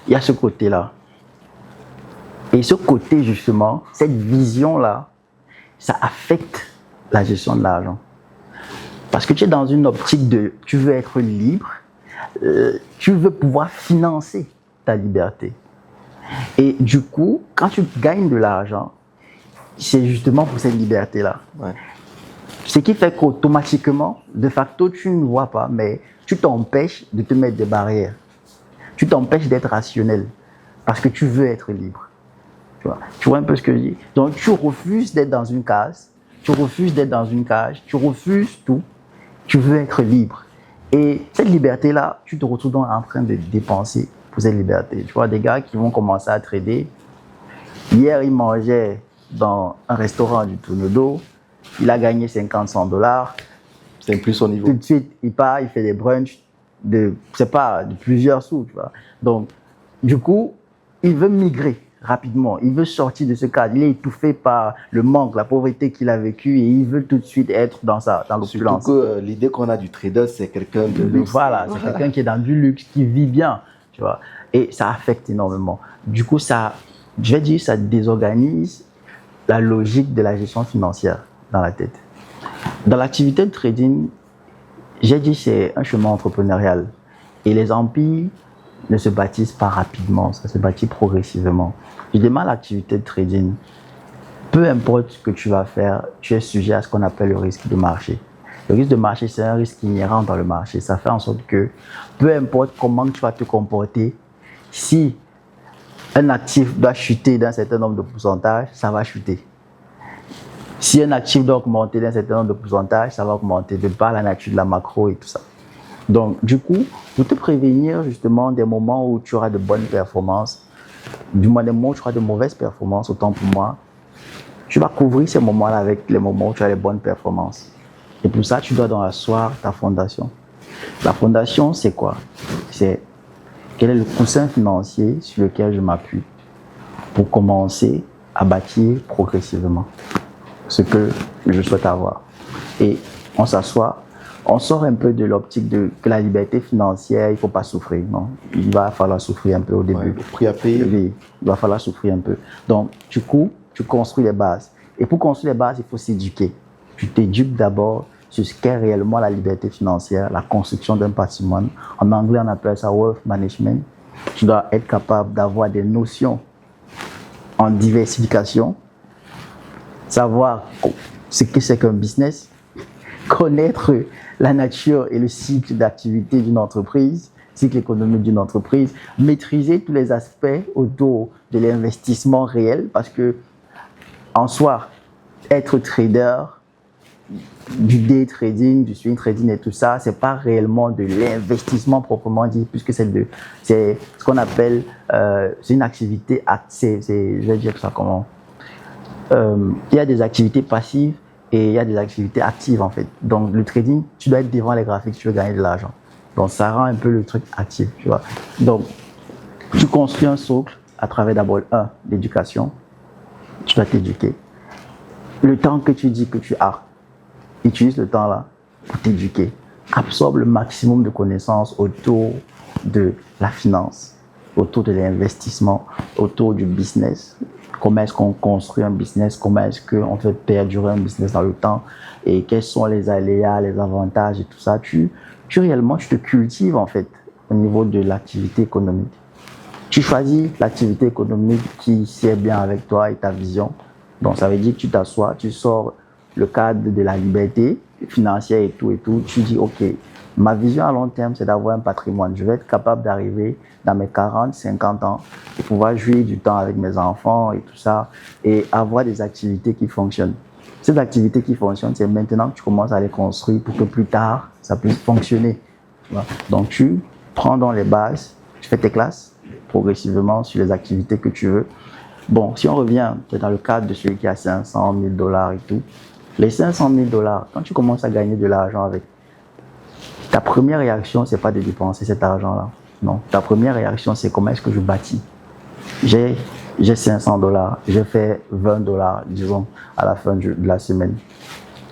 Il y a ce côté-là. Et ce côté, justement, cette vision-là, ça affecte la gestion de l'argent. Parce que tu es dans une optique de tu veux être libre, tu veux pouvoir financer ta liberté. Et du coup, quand tu gagnes de l'argent, c'est justement pour cette liberté-là. Ouais. Ce qui fait qu'automatiquement, de facto, tu ne vois pas, mais tu t'empêches de te mettre des barrières. Tu t'empêches d'être rationnel parce que tu veux être libre. Tu vois un peu ce que je dis? Donc, tu refuses d'être dans une case, tu refuses d'être dans une cage, tu refuses tout. Tu veux être libre. Et cette liberté-là, tu te retrouves donc en train de dépenser pour cette liberté. Tu vois, des gars qui vont commencer à trader. Hier, il mangeait dans un restaurant du Tourneau. Il a gagné 50-100 $. C'est plus son niveau. Tout de suite, il part, il fait des brunchs de plusieurs sous. Tu vois. Donc, du coup, il veut migrer rapidement. Il veut sortir de ce cadre. Il est étouffé par le manque, la pauvreté qu'il a vécu et il veut tout de suite être dans l'opulence. Surtout que l'idée qu'on a du trader, c'est quelqu'un de luxe. Voilà, c'est quelqu'un qui est dans du luxe, qui vit bien, tu vois. Et ça affecte énormément. Du coup, ça désorganise la logique de la gestion financière dans la tête. Dans l'activité de trading, j'ai dit c'est un chemin entrepreneurial. Et les empires ne se bâtissent pas rapidement, ça se bâtit progressivement. Je démarre l'activité de trading. Peu importe ce que tu vas faire, tu es sujet à ce qu'on appelle le risque de marché. Le risque de marché, c'est un risque inhérent dans le marché. Ça fait en sorte que, peu importe comment tu vas te comporter, si un actif doit chuter d'un certain nombre de pourcentages, ça va chuter. Si un actif doit augmenter d'un certain nombre de pourcentages, ça va augmenter de par la nature de la macro et tout ça. Donc, du coup, pour te prévenir justement des moments où tu auras de bonnes performances, du moins des moments où tu auras de mauvaises performances, autant pour moi, tu vas couvrir ces moments-là avec les moments où tu as les bonnes performances. Et pour ça, tu dois donc asseoir ta fondation. La fondation, c'est quoi? C'est quel est le coussin financier sur lequel je m'appuie pour commencer à bâtir progressivement ce que je souhaite avoir. Et on s'assoit, on sort un peu de l'optique de que la liberté financière, il ne faut pas souffrir. Non, il va falloir souffrir un peu au début. Ouais, le prix à payer. Oui, il va falloir souffrir un peu. Donc, du coup, tu construis les bases. Et pour construire les bases, il faut s'éduquer. Tu t'éduques d'abord sur ce qu'est réellement la liberté financière, la construction d'un patrimoine. En anglais, on appelle ça wealth management. Tu dois être capable d'avoir des notions en diversification, savoir ce que c'est qu'un business, connaître la nature et le cycle d'activité d'une entreprise, cycle économique d'une entreprise, maîtriser tous les aspects autour de l'investissement réel parce que, en soi, être trader, du day trading, du swing trading et tout ça, c'est pas réellement de l'investissement proprement dit, puisque c'est ce qu'on appelle, c'est une activité, je vais dire ça comment, il y a des activités passives et il y a des activités actives en fait. Donc le trading, tu dois être devant les graphiques, tu veux gagner de l'argent. Donc ça rend un peu le truc actif, tu vois. Donc tu construis un socle à travers d'abord l'éducation. Tu dois t'éduquer. Le temps que tu dis que tu as, utilise le temps là pour t'éduquer. Absorbe le maximum de connaissances autour de la finance, autour de l'investissement, autour du business. Comment est-ce qu'on construit un business? Comment est-ce qu'on fait perdurer un business dans le temps? Et quels sont les aléas, les avantages et tout ça? Réellement, tu te cultives en fait au niveau de l'activité économique. Tu choisis l'activité économique qui sied bien avec toi et ta vision. Donc, ça veut dire que tu t'assois, tu sors le cadre de la liberté financière et tout. Tu dis, OK, ma vision à long terme, c'est d'avoir un patrimoine. Je vais être capable d'arriver dans mes 40, 50 ans et pouvoir jouir du temps avec mes enfants et tout ça et avoir des activités qui fonctionnent. Ces activités qui fonctionnent, c'est maintenant que tu commences à les construire pour que plus tard, ça puisse fonctionner. Donc, tu prends dans les bases, tu fais tes classes progressivement sur les activités que tu veux. Bon, si on revient dans le cadre de celui qui a 500 000 $ et tout, les 500 000 $, quand tu commences à gagner de l'argent avec, ta première réaction, c'est pas de dépenser cet argent-là. Non, ta première réaction, c'est comment est-ce que je bâtis. J'ai 500 $, j'ai fait 20 $, disons, à la fin de la semaine.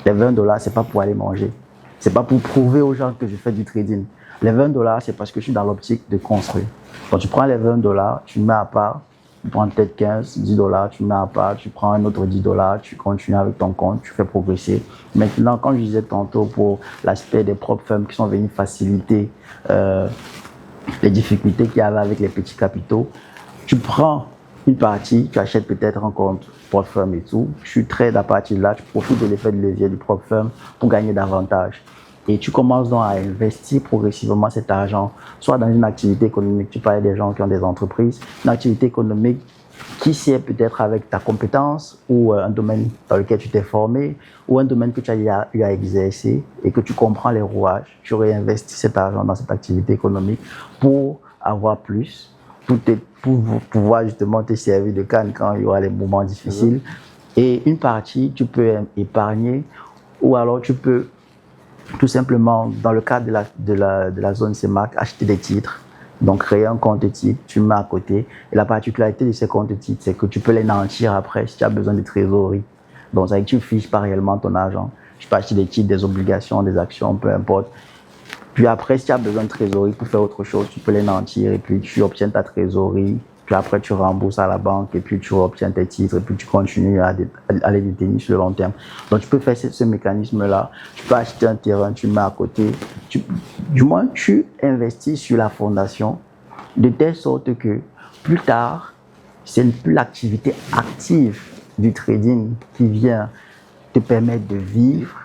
Les 20 $, c'est pas pour aller manger. C'est pas pour prouver aux gens que je fais du trading. Les 20 $, c'est parce que je suis dans l'optique de construire. Donc, tu prends les 20 $, tu mets à part, tu prends peut-être 15, 10 $, tu mets à part, tu prends un autre 10 $, tu continues avec ton compte, tu fais progresser. Maintenant, comme je disais tantôt, pour l'aspect des propres firmes qui sont venues faciliter les difficultés qu'il y avait avec les petits capitaux, tu prends une partie, tu achètes peut-être un compte propre firme et tout, tu trades à partir de là, tu profites de l'effet de levier du propre firme pour gagner davantage. Et tu commences donc à investir progressivement cet argent, soit dans une activité économique, tu parles des gens qui ont des entreprises, une activité économique qui sied peut-être avec ta compétence ou un domaine dans lequel tu t'es formé ou un domaine que tu as eu à exercer et que tu comprends les rouages. Tu réinvestis cet argent dans cette activité économique pour avoir plus, pour pouvoir justement te servir de canne quand il y aura les moments difficiles. Et une partie, tu peux épargner ou alors tu peux tout simplement, dans le cadre de la zone CEMAC, acheter des titres. Donc, créer un compte titre, tu mets à côté. Et la particularité de ces comptes titres, c'est que tu peux les nantir après si tu as besoin de trésorerie. Donc, ça veut dire que tu ne fiches pas réellement ton argent. Tu peux acheter des titres, des obligations, des actions, peu importe. Puis après, si tu as besoin de trésorerie pour faire autre chose, tu peux les nantir et puis tu obtiens ta trésorerie. Puis après, tu rembourses à la banque et puis tu obtiens tes titres et puis tu continues à les détenir sur le long terme. Donc, tu peux faire ce mécanisme-là. Tu peux acheter un terrain, tu mets à côté. Du moins, tu investis sur la fondation de telle sorte que plus tard, ce n'est plus l'activité active du trading qui vient te permettre de vivre,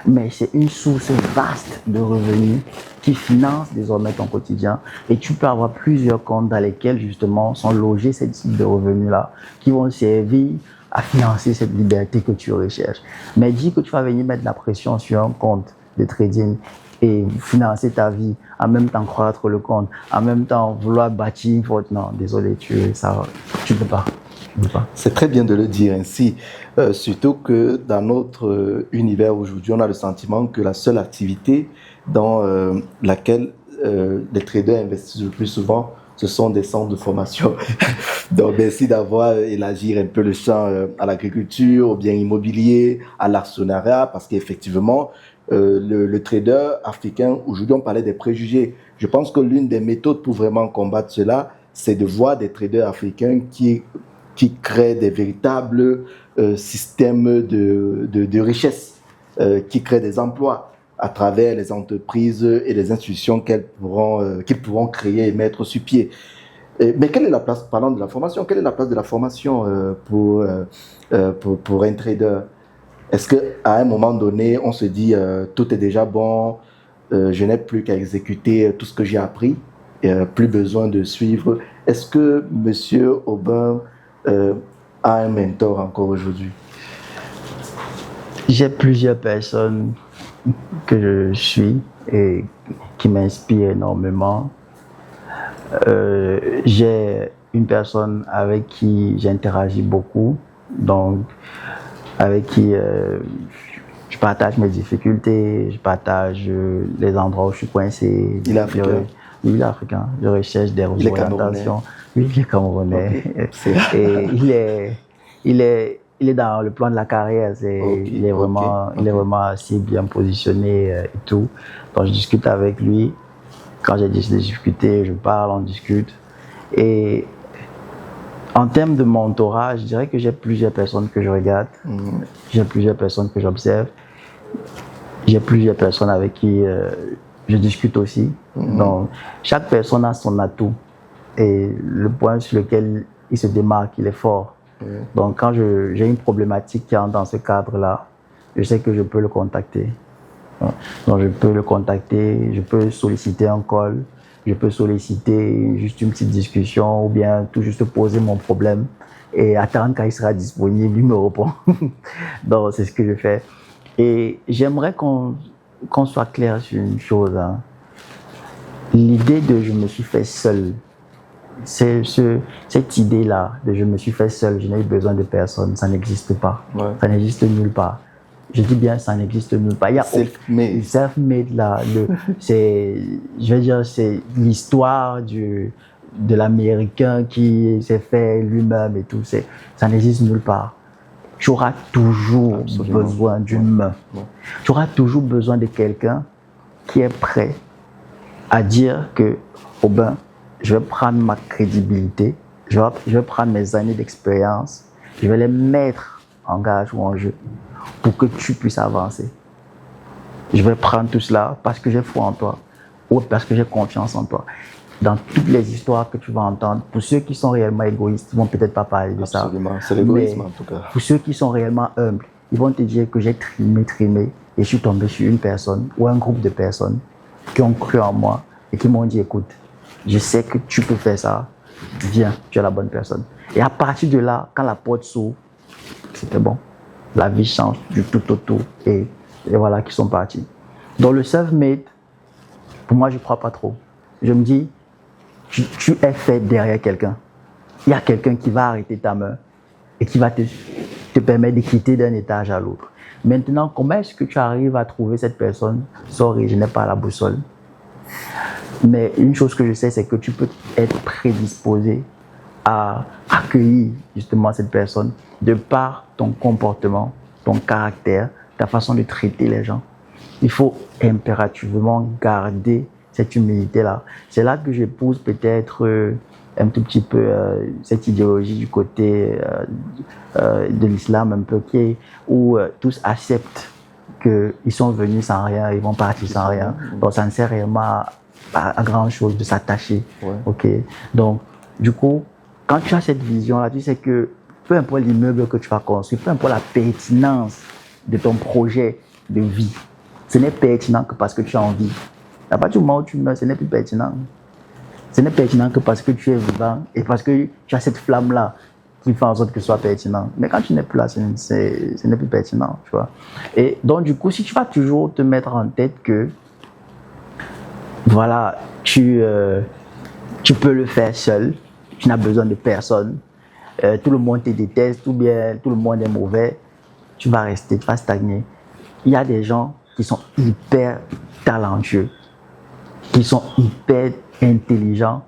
mais c'est une source vaste de revenus qui finance désormais ton quotidien. Et tu peux avoir plusieurs comptes dans lesquels justement sont logés ces types de revenus-là qui vont servir à financer cette liberté que tu recherches. Mais dis que tu vas venir mettre la pression sur un compte de trading et financer ta vie, en même temps croître le compte, en même temps vouloir bâtir une faute. Non, désolé, tu peux pas. C'est très bien de le dire ainsi, surtout que dans notre univers aujourd'hui, on a le sentiment que la seule activité dans laquelle les traders investissent le plus souvent, ce sont des centres de formation. Donc, merci d'avoir élargi un peu le champ à l'agriculture, au bien immobilier, à l'actionnariat, parce qu'effectivement, le trader africain, aujourd'hui, on parlait des préjugés. Je pense que l'une des méthodes pour vraiment combattre cela, c'est de voir des traders africains qui créent des véritables systèmes de richesse, qui créent des emplois à travers les entreprises et les institutions qu'ils pourront créer et mettre sur pied. Mais quelle est la place, parlant de la formation, quelle est la place de la formation pour un trader? Est-ce qu'à un moment donné, on se dit tout est déjà bon, je n'ai plus qu'à exécuter tout ce que j'ai appris, plus besoin de suivre? Est-ce que M. Aubin a un mentor encore aujourd'hui? J'ai plusieurs personnes que je suis et qui m'inspirent énormément. J'ai une personne avec qui j'interagis beaucoup, donc avec qui je partage mes difficultés, je partage les endroits où je suis coincé. Il est africain? Oui, il est africain. Je recherche des orientations. Oui, il est camerounais. Okay. Et il est dans le plan de la carrière. Il est vraiment assez bien positionné et tout. Donc je discute avec lui. Quand j'ai des difficultés, je parle, on discute. Et en termes de mentorat, je dirais que j'ai plusieurs personnes que je regarde, j'ai plusieurs personnes que j'observe, j'ai plusieurs personnes avec qui je discute aussi. Donc, chaque personne a son atout et le point sur lequel il se démarque, il est fort. Donc, quand j'ai une problématique qui entre dans ce cadre-là, je sais que je peux le contacter. Donc, je peux le contacter, je peux solliciter un call, je peux solliciter juste une petite discussion ou bien tout juste poser mon problème et attendre quand il sera disponible, il me répond. Donc, c'est ce que je fais. Et j'aimerais qu'on soit clair sur une chose. Hein. L'idée de je me suis fait seul, cette idée-là de je me suis fait seul, je n'ai eu besoin de personne, ça n'existe pas. Ouais. Ça n'existe nulle part. Je dis bien, ça n'existe nulle part. Il y a self-made là, je vais dire, c'est l'histoire de l'Américain qui s'est fait lui-même et tout. Ça n'existe nulle part. Tu auras toujours besoin d'une main. Tu auras toujours besoin de quelqu'un qui est prêt à dire que, oh ben, je vais prendre ma crédibilité, je vais prendre mes années d'expérience, je vais les mettre en gage ou en jeu pour que tu puisses avancer. Je vais prendre tout cela parce que j'ai foi en toi ou parce que j'ai confiance en toi. Dans toutes les histoires que tu vas entendre, pour ceux qui sont réellement égoïstes, ils ne vont peut-être pas parler de ça. Absolument, c'est l'égoïsme en tout cas. Pour ceux qui sont réellement humbles, ils vont te dire que j'ai trimé et je suis tombé sur une personne ou un groupe de personnes qui ont cru en moi et qui m'ont dit, écoute, je sais que tu peux faire ça, viens, tu es la bonne personne. Et à partir de là, quand la porte s'ouvre, c'était bon. La vie change du tout au tout et voilà qu'ils sont partis. Dans le self-made, pour moi, je ne crois pas trop. Je me dis, tu es fait derrière quelqu'un. Il y a quelqu'un qui va arrêter ta main et qui va te permettre de quitter d'un étage à l'autre. Maintenant, comment est-ce que tu arrives à trouver cette personne? Sorry, je n'ai pas la boussole. Mais une chose que je sais, c'est que tu peux être prédisposé à accueillir justement cette personne de par ton comportement, ton caractère, ta façon de traiter les gens. Il faut impérativement garder cette humilité-là. C'est là que j'épouse peut-être un tout petit peu cette idéologie du côté de l'islam un peu où tous acceptent qu'ils sont venus sans rien, ils vont partir sans rien. Donc ça ne sert réellement à grand chose de s'attacher. Ouais. Okay? Donc du coup, quand tu as cette vision-là, tu sais que peu importe l'immeuble que tu vas construire, peu importe la pertinence de ton projet de vie, ce n'est pertinent que parce que tu as envie. À partir du moment où tu meurs, ce n'est plus pertinent. Ce n'est pertinent que parce que tu es vivant et parce que tu as cette flamme-là qui fait en sorte que ce soit pertinent. Mais quand tu n'es plus là, ce n'est plus pertinent, tu vois. Et donc, du coup, si tu vas toujours te mettre en tête que, voilà, tu peux le faire seul, tu n'as besoin de personne, tout le monde te déteste, ou bien tout le monde est mauvais, tu vas rester, tu vas stagner. Il y a des gens qui sont hyper talentueux, qui sont hyper intelligents,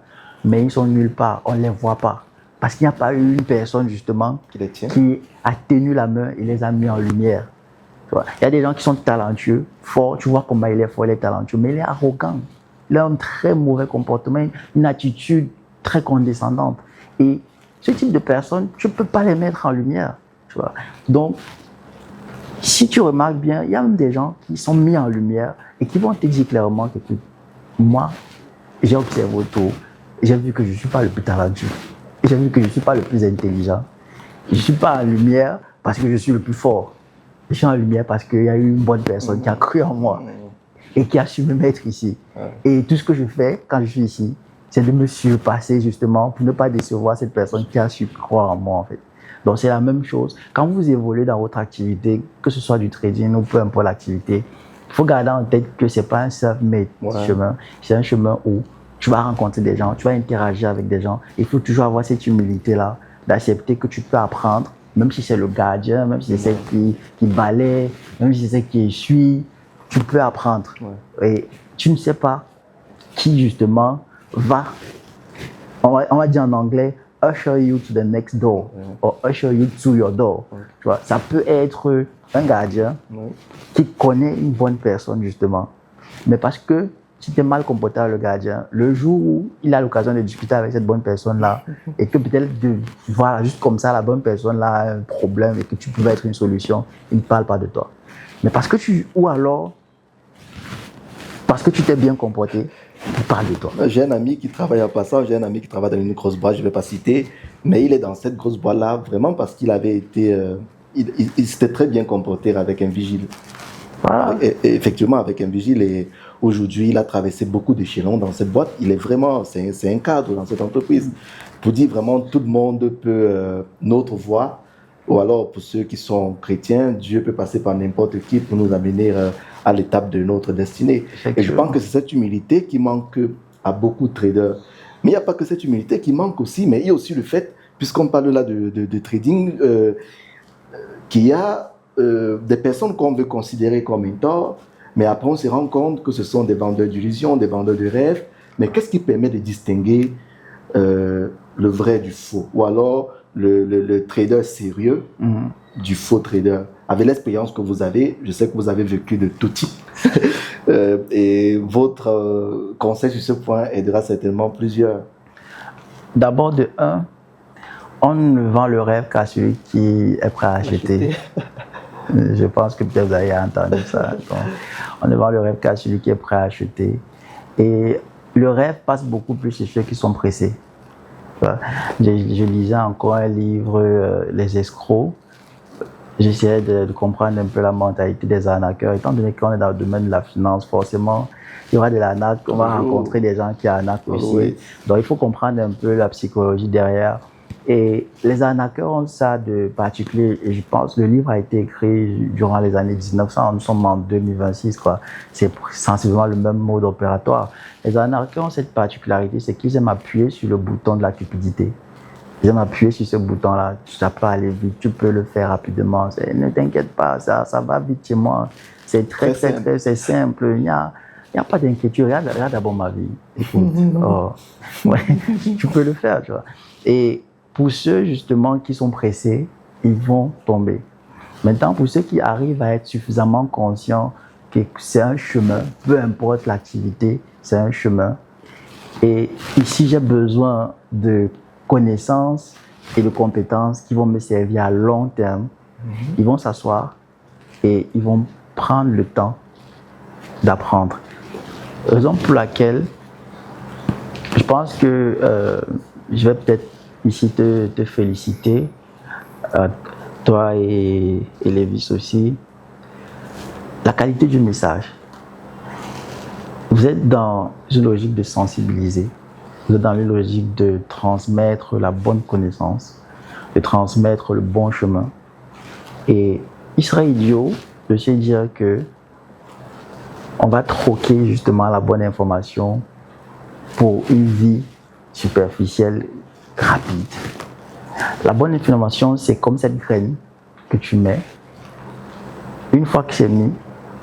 mais ils sont nulle part, on ne les voit pas. Parce qu'il n'y a pas eu une personne justement qui a tenu la main et les a mis en lumière. Tu vois? Il y a des gens qui sont talentueux, forts, tu vois comment il est fort, il est talentueux, mais il est arrogant. Il a un très mauvais comportement, une attitude très condescendante. Et ce type de personnes, tu ne peux pas les mettre en lumière. Tu vois? Donc, si tu remarques bien, il y a même des gens qui sont mis en lumière et qui vont te dire clairement que moi, j'ai observé autour, j'ai vu que je ne suis pas le plus talentueux, j'ai vu que je ne suis pas le plus intelligent. Je ne suis pas en lumière parce que je suis le plus fort. Je suis en lumière parce qu'il y a eu une bonne personne qui a cru en moi et qui a su me mettre ici. Et tout ce que je fais quand je suis ici, c'est de me surpasser justement pour ne pas décevoir cette personne qui a su croire en moi en fait. Donc, c'est la même chose. Quand vous évoluez dans votre activité, que ce soit du trading ou peu importe l'activité, il faut garder en tête que ce n'est pas un self-made chemin. C'est un chemin où tu vas rencontrer des gens, tu vas interagir avec des gens. Il faut toujours avoir cette humilité-là, d'accepter que tu peux apprendre, même si c'est le gardien, même si c'est celle qui balaye, même si c'est celle qui essuie, tu peux apprendre. Et tu ne sais pas qui justement va, on va dire en anglais, usher you to the next door, or usher you to your door. Tu vois, ça peut être un gardien qui connaît une bonne personne justement, mais parce que si tu es mal comporté avec le gardien, le jour où il a l'occasion de discuter avec cette bonne personne-là, et que peut-être, voilà, juste comme ça, la bonne personne-là a un problème et que tu pouvais être une solution, il ne parle pas de toi. Mais parce que ou alors, parce que tu t'es bien comporté, il parle de toi. J'ai un ami qui travaille à Passant, j'ai un ami qui travaille dans une grosse boîte, je ne vais pas citer, mais il est dans cette grosse boîte-là vraiment parce qu'il avait été, il s'était très bien comporté avec un vigile. Voilà. Et effectivement, avec un vigile, et aujourd'hui, il a traversé beaucoup d'échelons dans cette boîte. Il est vraiment, c'est un cadre dans cette entreprise. Pour dire vraiment, tout le monde peut, notre voix, ou alors pour ceux qui sont chrétiens, Dieu peut passer par n'importe qui pour nous amener à l'étape de notre destinée. Et je pense que c'est cette humilité qui manque à beaucoup de traders. Mais il n'y a pas que cette humilité qui manque aussi, mais il y a aussi le fait, puisqu'on parle là de trading, qu'il y a des personnes qu'on veut considérer comme mentors, mais après on se rend compte que ce sont des vendeurs d'illusions, des vendeurs de rêves. Mais qu'est-ce qui permet de distinguer le vrai du faux? Ou alors le trader sérieux du faux trader? Avec l'expérience que vous avez, je sais que vous avez vécu de tout type. Et votre conseil sur ce point aidera certainement plusieurs. D'abord, de un, on ne vend le rêve qu'à celui qui est prêt à acheter. Je pense que peut-être vous avez entendu ça. Donc, on ne vend le rêve qu'à celui qui est prêt à acheter. Et le rêve passe beaucoup plus chez ceux qui sont pressés. Je lisais encore un livre, Les escrocs. J'essayais de comprendre un peu la mentalité des arnaqueurs. Étant donné qu'on est dans le domaine de la finance, forcément, il y aura de l'arnaque. On va rencontrer des gens qui arnaquent aussi. Donc, il faut comprendre un peu la psychologie derrière. Et les arnaqueurs ont ça de particulier. Et je pense que le livre a été écrit durant les années 1900. Nous sommes en 2026, quoi. C'est sensiblement le même mode opératoire. Les arnaqueurs ont cette particularité, c'est qu'ils aiment appuyer sur le bouton de la cupidité. Ils aiment appuyer sur ce bouton-là. Ça peut aller vite, tu peux le faire rapidement. Ne t'inquiète pas, ça va vite chez moi. C'est très c'est simple. Il n'y a pas d'inquiétude. Regarde d'abord ma vie. Écoute, tu peux le faire, tu vois. Et pour ceux justement qui sont pressés, ils vont tomber. Maintenant, pour ceux qui arrivent à être suffisamment conscients que c'est un chemin, peu importe l'activité, c'est un chemin. Et ici, j'ai besoin de connaissances et de compétences qui vont me servir à long terme. Ils vont s'asseoir et ils vont prendre le temps d'apprendre. Raison pour laquelle je pense que je vais peut-être ici te féliciter, toi et Lévis aussi. La qualité du message. Vous êtes dans une logique de sensibiliser. Vous êtes dans une logique de transmettre la bonne connaissance, de transmettre le bon chemin. Et il serait idiot de se dire que on va troquer justement la bonne information pour une vie superficielle, rapide. La bonne information, c'est comme cette graine que tu mets. Une fois que c'est mis,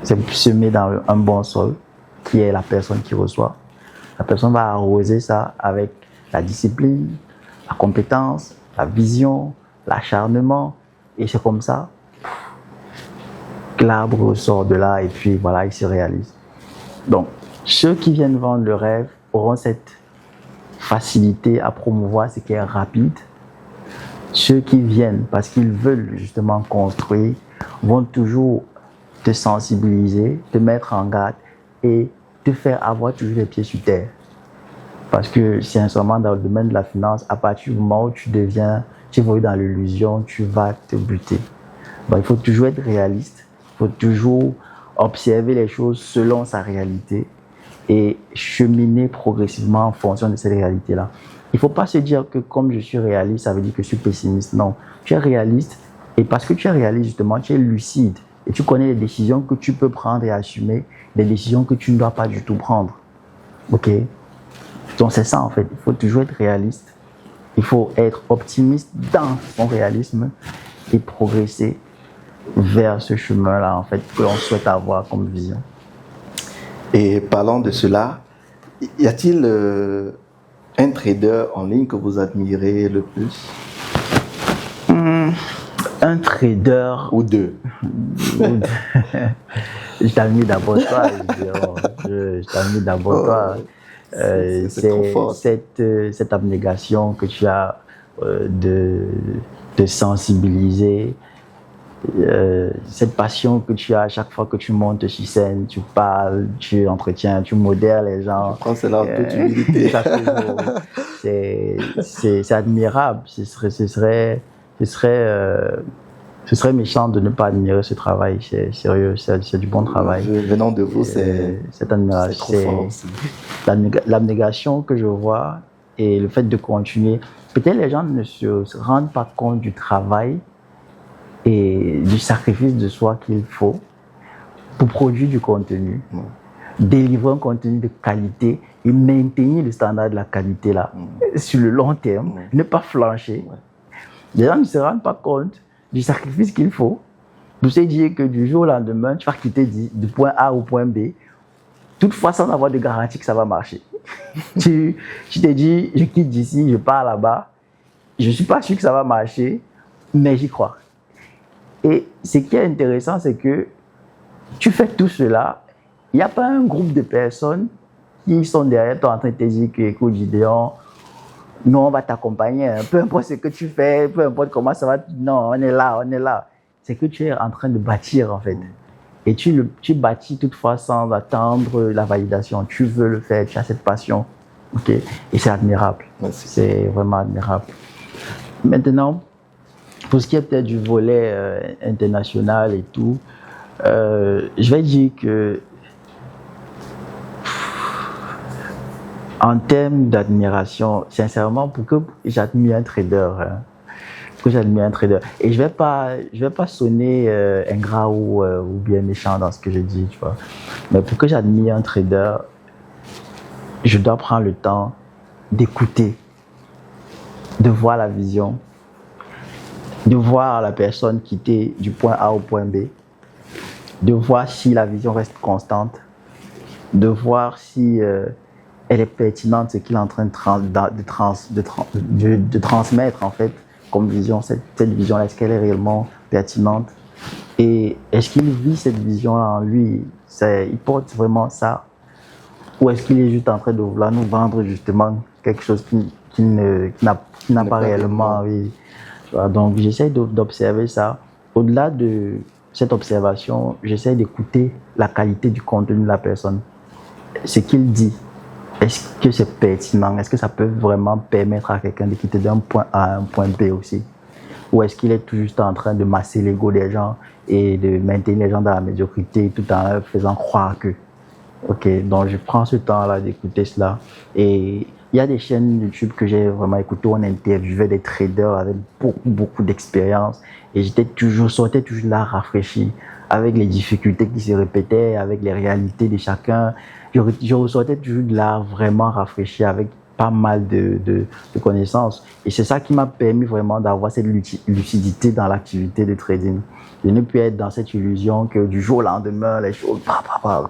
c'est semé dans un bon sol, qui est la personne qui reçoit. La personne va arroser ça avec la discipline, la compétence, la vision, l'acharnement. Et c'est comme ça que l'arbre sort de là et puis voilà, il se réalise. Donc, ceux qui viennent vendre le rêve auront cette facilité à promouvoir ce qui est rapide. Ceux qui viennent parce qu'ils veulent justement construire vont toujours te sensibiliser, te mettre en garde et te faire avoir toujours les pieds sur terre. Parce que sincèrement, dans le domaine de la finance, à partir du moment où tu évolues dans l'illusion, tu vas te buter. Donc, il faut toujours être réaliste, il faut toujours observer les choses selon sa réalité et cheminer progressivement en fonction de cette réalité-là. il ne faut pas se dire que comme je suis réaliste, ça veut dire que je suis pessimiste. Non, tu es réaliste et parce que tu es réaliste, justement, tu es lucide et tu connais les décisions que tu peux prendre et assumer, les décisions que tu ne dois pas du tout prendre. Ok? Donc c'est ça en fait, il faut toujours être réaliste, il faut être optimiste dans son réalisme et progresser vers ce chemin-là en fait que l'on souhaite avoir comme vision. Et parlant de cela, y a-t-il un trader en ligne que vous admirez le plus? Un trader ou deux. Je t'admire d'abord toi, je t'admire d'abord toi. C'est cette abnégation que tu as de sensibiliser, cette passion que tu as à chaque fois que tu montes sur scène, tu parles, tu entretiens, tu modères les gens. Je prends cela en toute humilité. C'est admirable. Ce serait méchant de ne pas admirer ce travail. C'est sérieux, c'est du bon travail. Venant de vous, c'est admiration. C'est trop fort aussi. L'abnégation que je vois et le fait de continuer. Peut-être les gens ne se rendent pas compte du travail et du sacrifice de soi qu'il faut pour produire du contenu, délivrer un contenu de qualité et maintenir le standard de la qualité là sur le long terme, ne pas flancher. Les gens ne se rendent pas compte du sacrifice qu'il faut pour se dire que du jour au lendemain, tu vas quitter du point A au point B, toutefois sans avoir de garantie que ça va marcher. tu te dis, je quitte d'ici, je pars là-bas, je ne suis pas sûr que ça va marcher, mais j'y crois. Et ce qui est intéressant, c'est que tu fais tout cela, il n'y a pas un groupe de personnes qui sont derrière toi en train de te dire que, écoute, Gideon, nous, on va t'accompagner. Peu importe ce que tu fais, peu importe comment ça va. Non, on est là, on est là. C'est que tu es en train de bâtir, en fait. Et tu bâtis toutefois sans attendre la validation. Tu veux le faire, tu as cette passion. Ok? Et c'est admirable. Merci. C'est vraiment admirable. Maintenant, pour ce qui est peut-être du volet international et tout, je vais dire que en termes d'admiration, sincèrement, pour que j'admire un trader, et je vais pas sonner ingrat ou bien méchant dans ce que je dis, tu vois. Mais pour que j'admire un trader, je dois prendre le temps d'écouter, de voir la vision, de voir la personne quitter du point A au point B, de voir si la vision reste constante, de voir si elle est pertinente, ce qu'il est en train de transmettre en fait comme vision, cette vision-là, est-ce qu'elle est réellement pertinente et est-ce qu'il vit cette vision-là en lui, il porte vraiment ça ou est-ce qu'il est juste en train de vouloir nous vendre justement quelque chose qui n'a pas réellement, oui. Donc j'essaie d'observer ça. Au-delà de cette observation, j'essaie d'écouter la qualité du contenu de la personne, ce qu'il dit. Est-ce que c'est pertinent? Est-ce que ça peut vraiment permettre à quelqu'un de quitter d'un point A à un point B aussi? Ou est-ce qu'il est tout juste en train de masser l'ego des gens et de maintenir les gens dans la médiocrité tout en leur faisant croire que? Ok, donc je prends ce temps-là d'écouter cela. Et il y a des chaînes YouTube que j'ai vraiment écoutées où on interviewait des traders avec beaucoup d'expérience. Et sortais toujours là rafraîchi avec les difficultés qui se répétaient, avec les réalités de chacun. Je ressortais toujours de là vraiment rafraîchi avec pas mal de connaissances. Et c'est ça qui m'a permis vraiment d'avoir cette lucidité dans l'activité de trading. De ne plus être dans cette illusion que du jour au lendemain, les choses,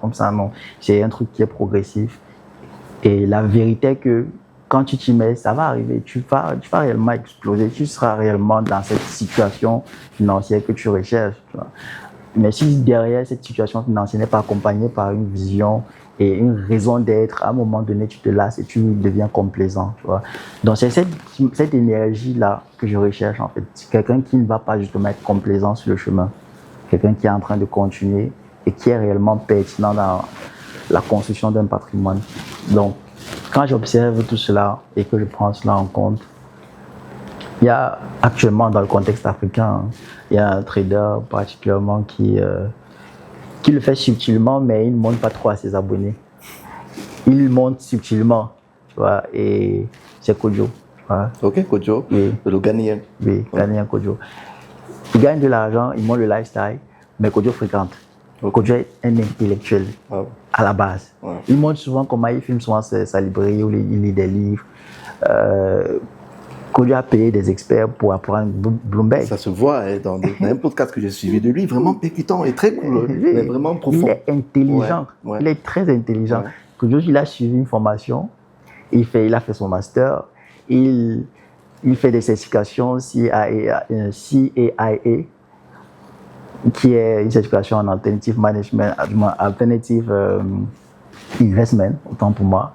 comme ça, non. C'est un truc qui est progressif. Et la vérité est que quand tu t'y mets, ça va arriver. Tu vas réellement exploser. Tu seras réellement dans cette situation financière que tu recherches. Tu vois. Mais si derrière cette situation financière n'est pas accompagnée par une vision et une raison d'être, à un moment donné, tu te lasses et tu deviens complaisant, tu vois. Donc, c'est cette énergie-là que je recherche, en fait. Quelqu'un qui ne va pas justement être complaisant sur le chemin. Quelqu'un qui est en train de continuer et qui est réellement pertinent dans la construction d'un patrimoine. Donc, quand j'observe tout cela et que je prends cela en compte, il y a actuellement dans le contexte africain, il y a un trader particulièrement qui le fait subtilement, mais il ne montre pas trop à ses abonnés. Il monte subtilement, tu vois, et c'est Kojo. Voilà. Ok, Kojo, Oui. le Ghanéen. Oui, Ghanéen Kojo. Il gagne de l'argent, il monte le lifestyle, mais Kojo fréquente. Kojo est un intellectuel à la base. Il montre souvent comment il filme souvent sa librairie où il lit des livres. Kojo a payé des experts pour apprendre Bloomberg. Ça se voit dans un podcast que j'ai suivi de lui, vraiment percutant et très cool, mais vraiment profond. Il est intelligent, il est très intelligent. Kojo, il a suivi une formation, il a fait son master, il fait des certifications CIA, qui est une certification en alternative management, alternative investment, autant pour moi.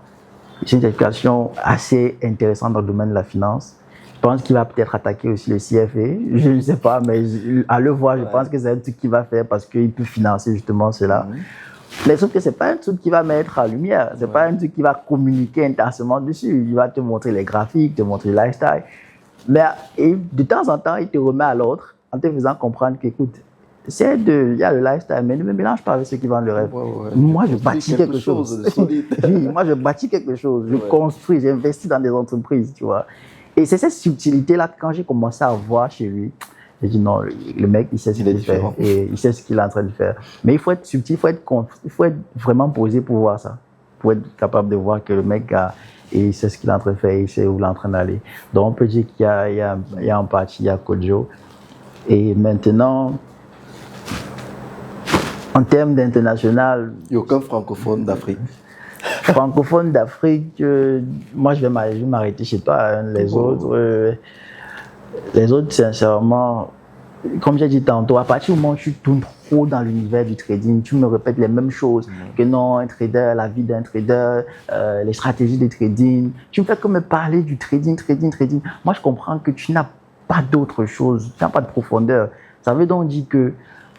C'est une certification assez intéressante dans le domaine de la finance. Je pense qu'il va peut-être attaquer aussi le CFA. Je ne sais pas, mais à le voir, je pense que c'est un truc qu'il va faire parce qu'il peut financer justement cela. Mais sauf que ce n'est pas un truc qui va mettre en lumière. Ce n'est pas un truc qui va communiquer intensément dessus. Il va te montrer les graphiques, te montrer le lifestyle. Mais de temps en temps, il te remet à l'ordre en te faisant comprendre qu'écoute, il y a le lifestyle, mais ne me mélange pas avec ceux qui vendent le rêve. Moi, je bâtis quelque chose. Oui, moi, je bâtis quelque chose. Je construis, j'investis dans des entreprises, tu vois. Et c'est cette subtilité-là que quand j'ai commencé à voir chez lui, j'ai dit non, le mec, il sait ce qu'il fait et il sait ce qu'il est en train de faire. Mais il faut être subtil, il faut être vraiment posé pour voir ça, pour être capable de voir que le mec il sait ce qu'il est en train de faire, il sait où il est en train d'aller. Donc on peut dire qu'il y a en partie, il y a Kojo. Et maintenant, en termes d'international... Il n'y a aucun francophone d'Afrique. Francophone d'Afrique, moi je vais m'arrêter chez toi. Hein, les autres, sincèrement, comme j'ai dit tantôt, à partir du moment où tu tournes trop dans l'univers du trading, tu me répètes les mêmes choses. Que non, un trader, la vie d'un trader, les stratégies de trading. Tu me fais que me parler du trading. Moi je comprends que tu n'as pas d'autre chose, tu n'as pas de profondeur. Ça veut donc dire que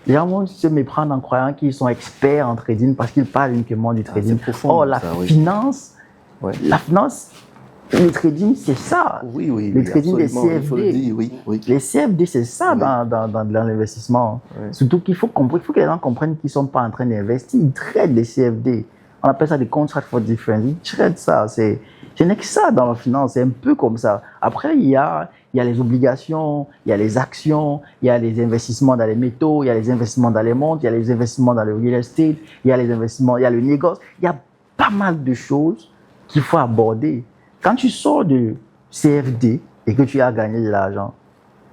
les gens vont se méprendre en croyant qu'ils sont experts en trading parce qu'ils parlent uniquement du trading. Profond, la finance, le trading, c'est ça. Oui, le trading des CFD. Oui. Les CFD, c'est ça dans l'investissement. Surtout qu'il faut que les gens comprennent qu'ils ne sont pas en train d'investir. Ils traitent les CFD. On appelle ça des contracts for difference. Ils traitent ça. Ce n'est que ça dans la finance. C'est un peu comme ça. Après, il y a les obligations, il y a les actions, il y a les investissements dans les métaux, il y a les investissements dans les montres, il y a les investissements dans le real estate, il y a les investissements, il y a le négoce. Il y a pas mal de choses qu'il faut aborder. Quand tu sors de CFD et que tu as gagné de l'argent,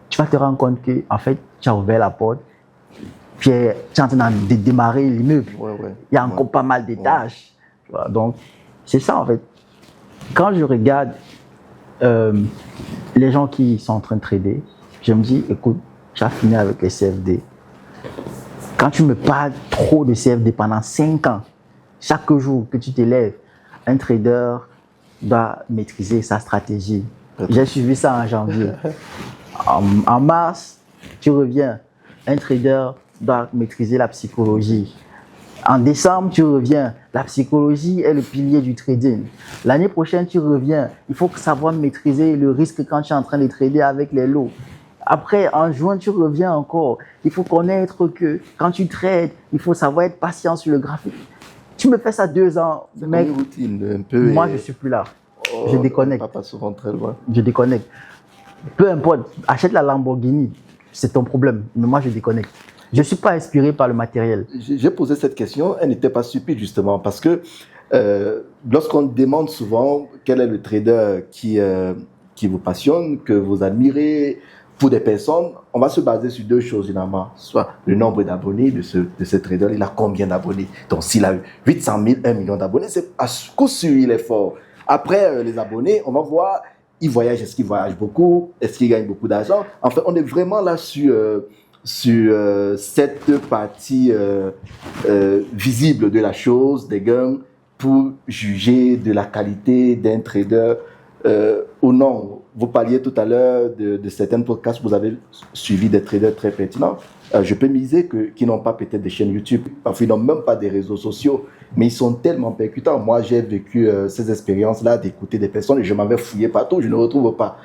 tu vas te rendre compte que, en fait, tu as ouvert la porte, puis tu es en train de démarrer l'immeuble. Il y a encore pas mal de tâches. Voilà, donc, c'est ça, en fait. Quand je regarde les gens qui sont en train de trader, je me dis, écoute, tu as fini avec les CFD. Quand tu me parles trop de CFD pendant 5 ans, chaque jour que tu te lèves, un trader doit maîtriser sa stratégie. J'ai suivi ça en janvier. En mars, tu reviens, un trader doit maîtriser la psychologie. En décembre, tu reviens, la psychologie est le pilier du trading. L'année prochaine, tu reviens, il faut savoir maîtriser le risque quand tu es en train de trader avec les lots. Après, en juin, tu reviens encore. Il faut connaître que quand tu trades, il faut savoir être patient sur le graphique. Tu me fais ça 2 ans, mec. Une routine, un peu. Moi, je suis plus là. Je déconnecte. Pas souvent très loin. Je déconnecte. Peu importe, achète la Lamborghini, c'est ton problème. Mais moi, je déconnecte. Je ne suis pas inspiré par le matériel. J'ai posé cette question, elle n'était pas stupide justement, parce que lorsqu'on demande souvent quel est le trader qui vous passionne, que vous admirez, pour des personnes, on va se baser sur 2 choses généralement. Soit le nombre d'abonnés de ce trader, il a combien d'abonnés. Donc s'il a 800 000, 1 million d'abonnés, c'est à coup sûr il est fort. Après les abonnés, on va voir, il voyage, est-ce qu'il voyage beaucoup, est-ce qu'il gagne beaucoup d'argent. En fait, on est vraiment là sur cette partie visible de la chose, des gains, pour juger de la qualité d'un trader ou non. Vous parliez tout à l'heure de certains podcasts, vous avez suivi des traders très pertinents. Je peux miser qu'ils n'ont pas peut-être des chaînes YouTube, parfois ils n'ont même pas des réseaux sociaux, mais ils sont tellement percutants. Moi, j'ai vécu ces expériences-là d'écouter des personnes et je m'avais fouillé partout, je ne retrouve pas.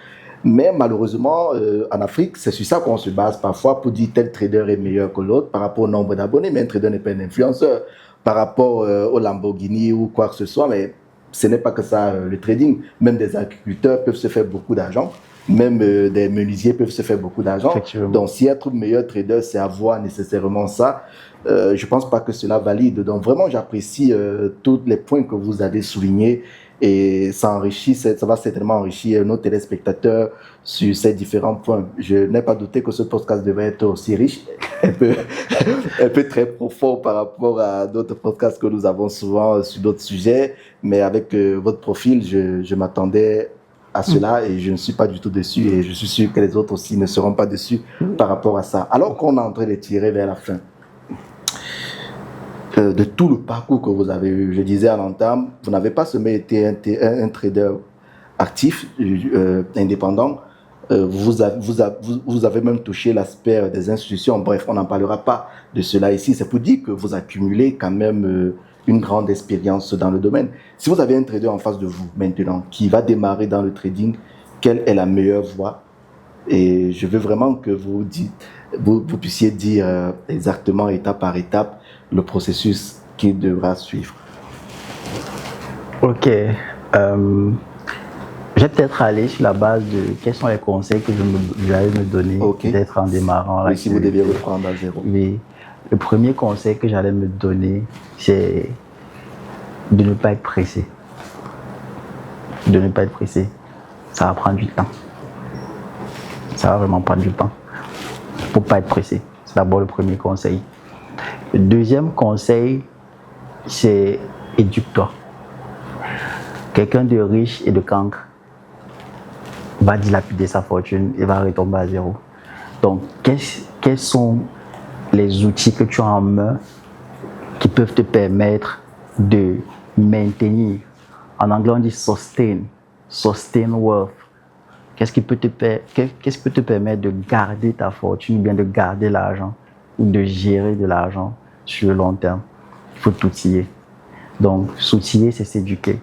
Mais malheureusement, en Afrique, c'est sur ça qu'on se base parfois pour dire tel trader est meilleur que l'autre par rapport au nombre d'abonnés, mais un trader n'est pas un influenceur. Par rapport au Lamborghini ou quoi que ce soit, mais ce n'est pas que ça, le trading. Même des agriculteurs peuvent se faire beaucoup d'argent. Même des menuisiers peuvent se faire beaucoup d'argent. Donc, si être meilleur trader, c'est avoir nécessairement ça, je ne pense pas que cela valide. Donc, vraiment, j'apprécie tous les points que vous avez soulignés et ça va certainement enrichir nos téléspectateurs sur ces différents points. Je n'ai pas douté que ce podcast devait être aussi riche, un peu très profond par rapport à d'autres podcasts que nous avons souvent sur d'autres sujets, mais avec votre profil, je m'attendais à cela et je ne suis pas du tout dessus et je suis sûr que les autres aussi ne seront pas dessus par rapport à ça. Alors qu'on est en train de tirer vers la fin de tout le parcours que vous avez eu, je disais à l'entame, vous n'avez pas seulement été un trader actif, indépendant, vous avez même touché l'aspect des institutions. Bref, on n'en parlera pas de cela ici. C'est pour dire que vous accumulez quand même une grande expérience dans le domaine. Si vous avez un trader en face de vous maintenant qui va démarrer dans le trading, quelle est la meilleure voie? Et je veux vraiment que vous puissiez dire exactement étape par étape le processus qu'il devra suivre. Ok. Je vais peut-être aller sur la base de quels sont les conseils que je vais me donner peut-être en démarrant. Oui, si vous deviez reprendre à zéro. Oui. Le premier conseil que j'allais me donner, c'est de ne pas être pressé. De ne pas être pressé. Ça va prendre du temps. Ça va vraiment prendre du temps. Il ne faut pas être pressé. C'est d'abord le premier conseil. Le deuxième conseil, c'est éduque-toi. Quelqu'un de riche et de cancre va dilapider sa fortune et va retomber à zéro. Donc, quels sont les outils que tu as en main qui peuvent te permettre de maintenir? En anglais, on dit sustain wealth. Qu'est-ce qui peut te permettre de garder ta fortune ou bien de garder l'argent ou de gérer de l'argent sur le long terme? Il faut t'outiller. Donc, s'outiller, c'est s'éduquer.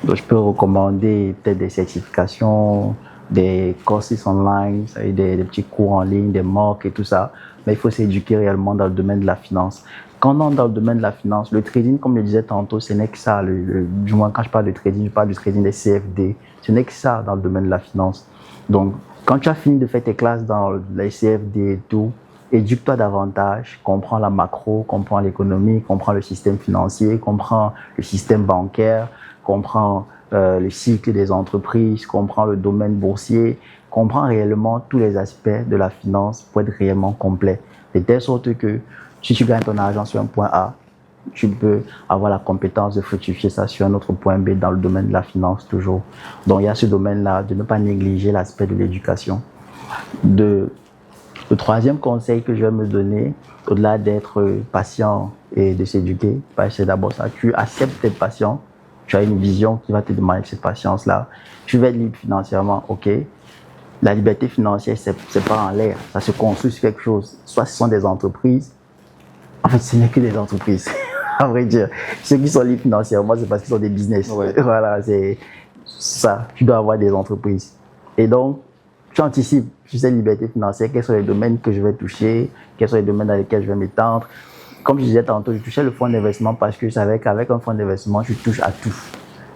Donc, je peux recommander peut-être des certifications, des courses online, des petits cours en ligne, des MOOC et tout ça. Mais il faut s'éduquer réellement dans le domaine de la finance. Quand on est dans le domaine de la finance, le trading, comme je le disais tantôt, ce n'est que ça. Du moins, quand je parle de trading, je parle du trading des CFD. Ce n'est que ça dans le domaine de la finance. Donc, quand tu as fini de faire tes classes dans les CFD et tout, éduque-toi davantage, comprends la macro, comprends l'économie, comprends le système financier, comprends le système bancaire, comprends le cycle des entreprises, comprends le domaine boursier, comprends réellement tous les aspects de la finance pour être réellement complet. De telle sorte que si tu gagnes ton argent sur un point A, tu peux avoir la compétence de fructifier ça sur un autre point B dans le domaine de la finance toujours. Donc il y a ce domaine-là, de ne pas négliger l'aspect de l'éducation. Le troisième conseil que je vais me donner, au-delà d'être patient et de s'éduquer, c'est d'abord ça. Tu acceptes d'être patient, tu as une vision qui va te demander cette patience-là. Tu vas être libre financièrement, ok. La liberté financière, c'est pas en l'air, ça se construit sur quelque chose. Soit ce sont des entreprises, en fait ce n'est que des entreprises, à vrai dire. Ceux qui sont libres financièrement, c'est parce qu'ils sont des business. Ouais. Voilà, c'est ça, tu dois avoir des entreprises. Et donc, tu anticipes sur cette liberté financière, quels sont les domaines que je vais toucher, quels sont les domaines dans lesquels je vais m'étendre. Comme je disais tantôt, je touchais le fonds d'investissement parce que je savais qu'avec un fonds d'investissement, tu touches à tout.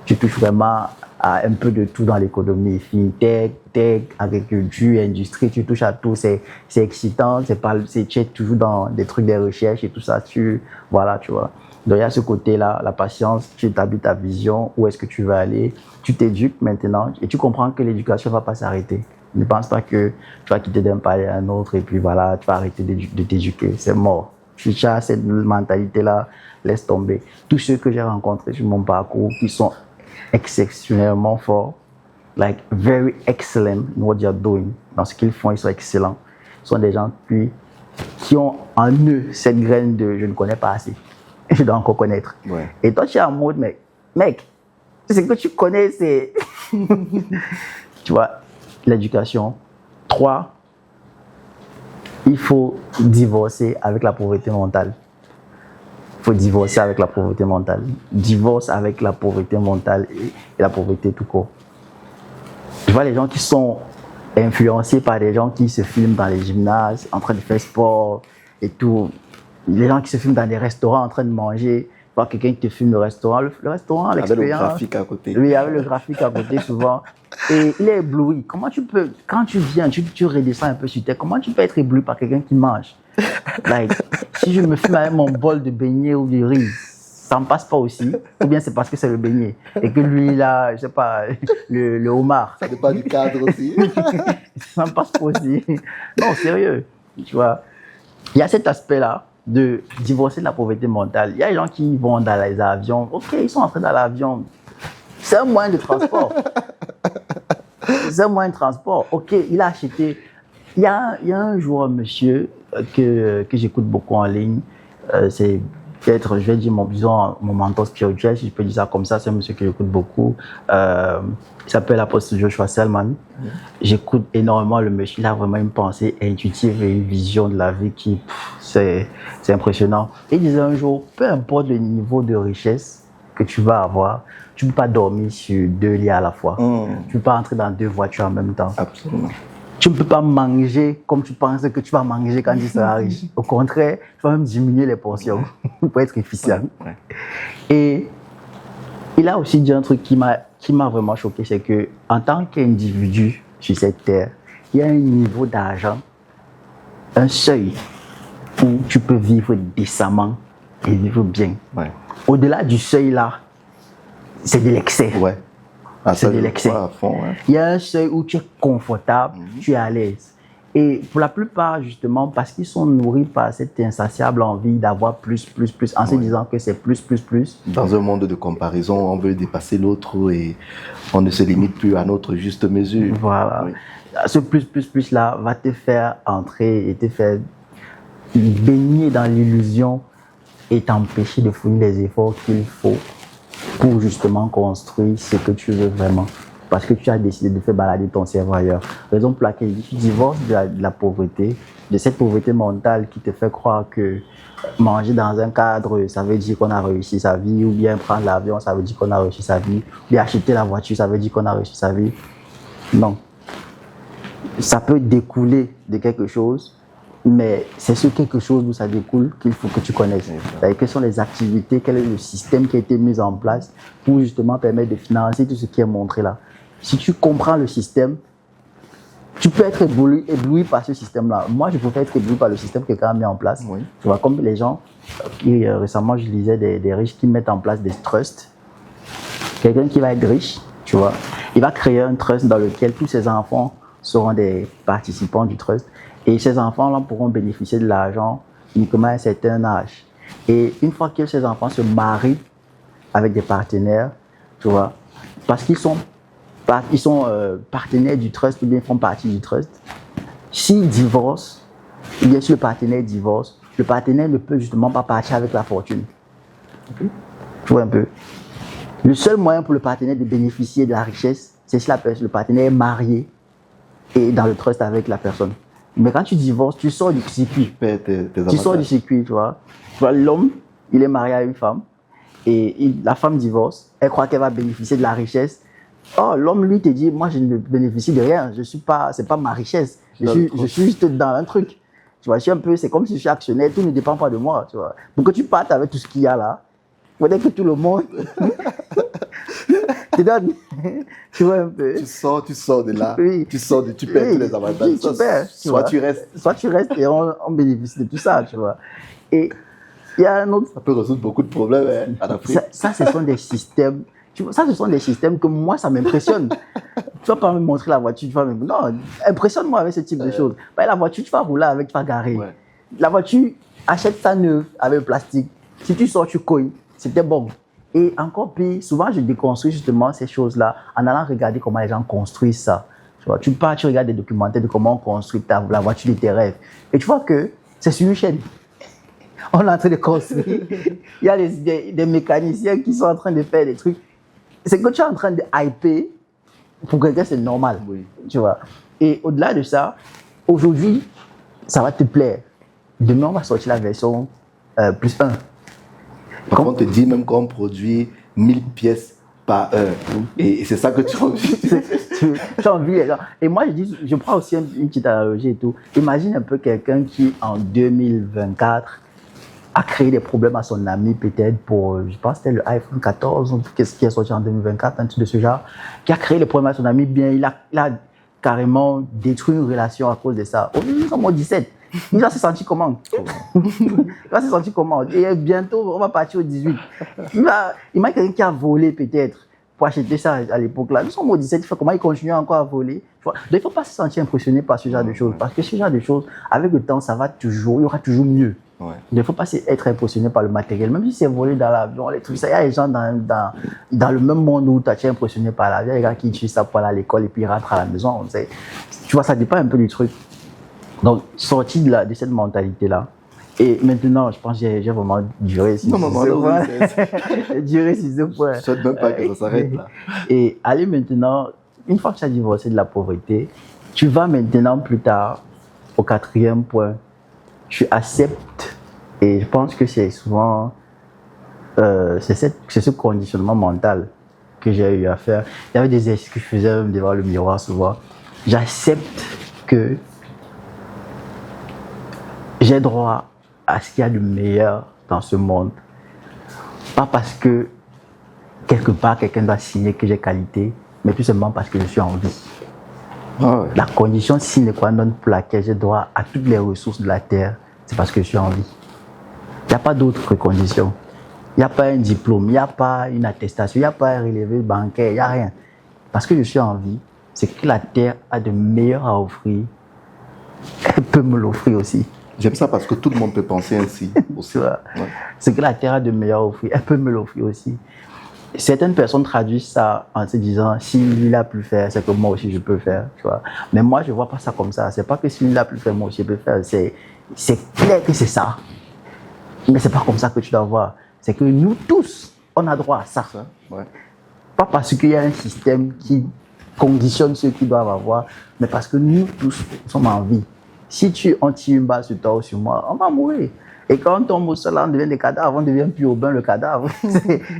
Tu touches vraiment à un peu de tout dans l'économie. Fintech, tech, agriculture, industrie, tu touches à tout. C'est excitant, tu es toujours dans des trucs de recherche et tout ça. Voilà, tu vois. Donc il y a ce côté-là, la patience, tu établis ta vision, où est-ce que tu veux aller, tu t'éduques maintenant et tu comprends que l'éducation ne va pas s'arrêter. Ne pense pas que tu vas quitter d'un palais à un autre et puis voilà, tu vas arrêter de t'éduquer. C'est mort. Si tu as cette mentalité-là, laisse tomber. Tous ceux que j'ai rencontrés sur mon parcours qui sont exceptionnellement forts, like very excellent in what you're doing, dans ce qu'ils font, ils sont excellents. Ce sont des gens qui ont en eux cette graine de je ne connais pas assez, je dois encore connaître. Ouais. Et toi, tu es en mode, mec, ce que tu connais, c'est. Tu vois, l'éducation. 3, il faut divorcer avec la pauvreté mentale. Il faut divorcer avec la pauvreté mentale. Divorce avec la pauvreté mentale et la pauvreté tout court. Je vois les gens qui sont influencés par des gens qui se filment dans les gymnases, en train de faire sport et tout. Les gens qui se filment dans des restaurants en train de manger. voir quelqu'un qui te filme le restaurant, l'expérience. Avec le graphique à côté. Oui, avec le graphique à côté souvent. Et il est ébloui. Comment tu peux, quand tu viens, tu redescends un peu sur terre, comment tu peux être ébloui par quelqu'un qui mange? Like, si je me filme avec mon bol de beignet ou de riz, ça ne passe pas aussi, ou bien c'est parce que c'est le beignet. Et que lui, là, je sais pas, le homard. Ça dépend du cadre aussi. Ça ne passe pas aussi. Non, sérieux. Tu vois, il y a cet aspect-là de divorcer de la pauvreté mentale. Il y a des gens qui vont dans les avions. Ok, ils sont entrés dans l'avion. C'est un moyen de transport. C'est un moyen de transport. Ok, il a acheté. Il y a un jour un monsieur que j'écoute beaucoup en ligne. C'est peut-être, je vais dire, mon mentor spirituel, si je peux dire ça comme ça. C'est un monsieur que j'écoute beaucoup. Il s'appelle l'apôtre Joshua Selman. J'écoute énormément le monsieur. Il a vraiment une pensée intuitive et une vision de la vie qui, c'est impressionnant. Et il disait un jour, peu importe le niveau de richesse que tu vas avoir, tu ne peux pas dormir sur 2 lits à la fois. Tu ne peux pas entrer dans 2 voitures en même temps. Absolument. Tu ne peux pas manger comme tu penses que tu vas manger quand tu seras riche. Au contraire, tu vas même diminuer les portions pour être efficient. Ouais. Et il a aussi dit un truc qui m'a vraiment choqué, c'est que en tant qu'individu sur cette terre, il y a un niveau d'argent, un seuil où tu peux vivre décemment et vivre bien. Ouais. Au-delà du seuil là, c'est de l'excès. Ouais. Ah, C'est de l'excès. À fond, ouais. Il y a un seuil où tu es confortable, tu es à l'aise. Et pour la plupart, justement, parce qu'ils sont nourris par cette insatiable envie d'avoir plus, en se disant que c'est plus. Dans un monde de comparaison, on veut dépasser l'autre et on ne se limite plus à notre juste mesure. Voilà. Oui. Ce plus là va te faire entrer et te faire baigner dans l'illusion et t'empêcher de fournir les efforts qu'il faut pour justement construire ce que tu veux vraiment. Parce que tu as décidé de faire balader ton cerveau ailleurs. Raison pour laquelle tu divorces de la pauvreté, de cette pauvreté mentale qui te fait croire que manger dans un cadre, ça veut dire qu'on a réussi sa vie, ou bien prendre l'avion, ça veut dire qu'on a réussi sa vie, ou bien acheter la voiture, ça veut dire qu'on a réussi sa vie. Non. Ça peut découler de quelque chose, mais c'est sur quelque chose où ça découle qu'il faut que tu connaisses. Quelles sont les activités, quel est le système qui a été mis en place pour justement permettre de financer tout ce qui est montré là. Si tu comprends le système, tu peux être ébloui par ce système-là. Moi, je préfère être ébloui par le système que quelqu'un a mis en place. Oui. Tu vois, comme les gens, récemment, je lisais des riches qui mettent en place des trusts. Quelqu'un qui va être riche, tu vois, il va créer un trust dans lequel tous ses enfants seront des participants du trust. Et ces enfants-là pourront bénéficier de l'argent uniquement à un certain âge. Et une fois que ces enfants se marient avec des partenaires, tu vois, parce qu'ils sont partenaires du trust ou bien font partie du trust, s'ils divorcent, ou bien si le partenaire divorce, le partenaire ne peut justement pas partir avec la fortune. Okay. Tu vois un peu. Le seul moyen pour le partenaire de bénéficier de la richesse, c'est si le partenaire est marié et dans le trust avec la personne. Mais quand tu divorces, tu sors du circuit. Tu sors du circuit, tu vois. L'homme, il est marié à une femme et la femme divorce. Elle croit qu'elle va bénéficier de la richesse. Oh, l'homme, lui, te dit, moi, je ne bénéficie de rien. C'est pas ma richesse. Je suis juste dans un truc. Tu vois, c'est comme si je suis actionnaire. Tout ne dépend pas de moi, tu vois. Pour que tu partes avec tout ce qu'il y a là, il faudrait que tout le monde te donne. Tu vois un peu. Tu sors de là. Oui. Tu perds tous les avantages. Oui, tu perds. Soit tu restes. Soit tu restes et on bénéficie de tout ça, tu vois. Et il y a un autre. Ça peut résoudre beaucoup de problèmes en Afrique. Ça, ce sont des systèmes. Tu vois, ça, ce sont des systèmes que moi, ça m'impressionne. Tu vas pas me montrer la voiture, tu vas me... Non, impressionne-moi avec ce type de choses. Bah, la voiture, tu vas rouler avec, tu vas garer. Ouais. La voiture, achète ça neuve avec le plastique. Si tu sors, tu cognes. C'était bon. Et encore pire, souvent, je déconstruis justement ces choses-là en allant regarder comment les gens construisent ça. Tu vois, tu pars, tu regardes des documentaires de comment on construit la voiture de tes rêves. Et tu vois que c'est sur une chaîne. On est en train de construire. Il y a des mécaniciens qui sont en train de faire des trucs. C'est que tu es en train de hyper, pour quelqu'un, c'est normal. Oui. Tu vois. Et au-delà de ça, aujourd'hui, ça va te plaire. Demain, on va sortir la version +1. On te dit même qu'on produit 1000 pièces par heure. Et c'est ça que tu as envie. Tu as envie, les gens. Et moi, je prends aussi une petite analogie et tout. Imagine un peu quelqu'un qui, en 2024, a créé des problèmes à son ami, peut-être pour, je pense que c'était le iPhone 14, ou qu'est-ce qui est sorti en 2024, un truc de ce genre, qui a créé des problèmes à son ami, bien, il a carrément détruit une relation à cause de ça. Nous sommes au 17. Il va se sentir comment? Il va se sentir comment? Et bientôt, on va partir au 18. Il m'a quelqu'un qui a volé, peut-être, pour acheter ça à l'époque là. Nous sommes au 17, il fait comment il continue encore à voler. Donc il ne faut pas se sentir impressionné par ce genre de choses. Parce que ce genre de choses, avec le temps, ça va toujours, il y aura toujours mieux. Ouais. Il ne faut pas être impressionné par le matériel. Même si c'est volé dans l'avion, les trucs, ça, il y a des gens dans le même monde où tu es impressionné par l'avion. Il y a des gars qui utilisent ça pour aller à l'école et puis ils rentrent à la maison. Tu vois, ça dépend un peu du truc. Donc, sorti de cette mentalité-là. Et maintenant, je pense que j'ai vraiment duré sur duré sur ce point. Je ne souhaite même pas que ça s'arrête là. Et aller maintenant, une fois que tu as divorcé de la pauvreté, tu vas maintenant plus tard au 4e point. Tu acceptes, et je pense que c'est souvent, c'est ce conditionnement mental que j'ai eu à faire. Il y avait des exercices que je faisais devant le miroir souvent. J'accepte que j'ai droit à ce qu'il y a de meilleur dans ce monde. Pas parce que quelque part quelqu'un doit signer que j'ai qualité, mais tout simplement parce que je suis en vie. Ah ouais. La condition sine qua non pour laquelle j'ai droit à toutes les ressources de la terre, c'est parce que je suis en vie. Il n'y a pas d'autre condition. Il n'y a pas un diplôme, il n'y a pas une attestation, il n'y a pas un relevé bancaire, il n'y a rien. Parce que je suis en vie, c'est que la terre a de meilleur à offrir. Elle peut me l'offrir aussi. J'aime ça parce que tout le monde peut penser ainsi aussi. Ouais. C'est que la terre a de meilleur à offrir, elle peut me l'offrir aussi. Certaines personnes traduisent ça en se disant si lui a pu le faire, c'est que moi aussi je peux le faire. Tu vois. Mais moi je ne vois pas ça comme ça. C'est pas que si lui a pu le faire, moi aussi je peux le faire. C'est clair que c'est ça. Mais c'est pas comme ça que tu dois voir. C'est que nous tous, on a droit à ça. Ouais. Pas parce qu'il y a un système qui conditionne ceux qui doivent avoir, mais parce que nous tous sommes en vie. Si on tire une balle sur toi ou sur moi, on va mourir. Et quand on tombe au sol, on devient des cadavres, on ne devient plus au bain le cadavre.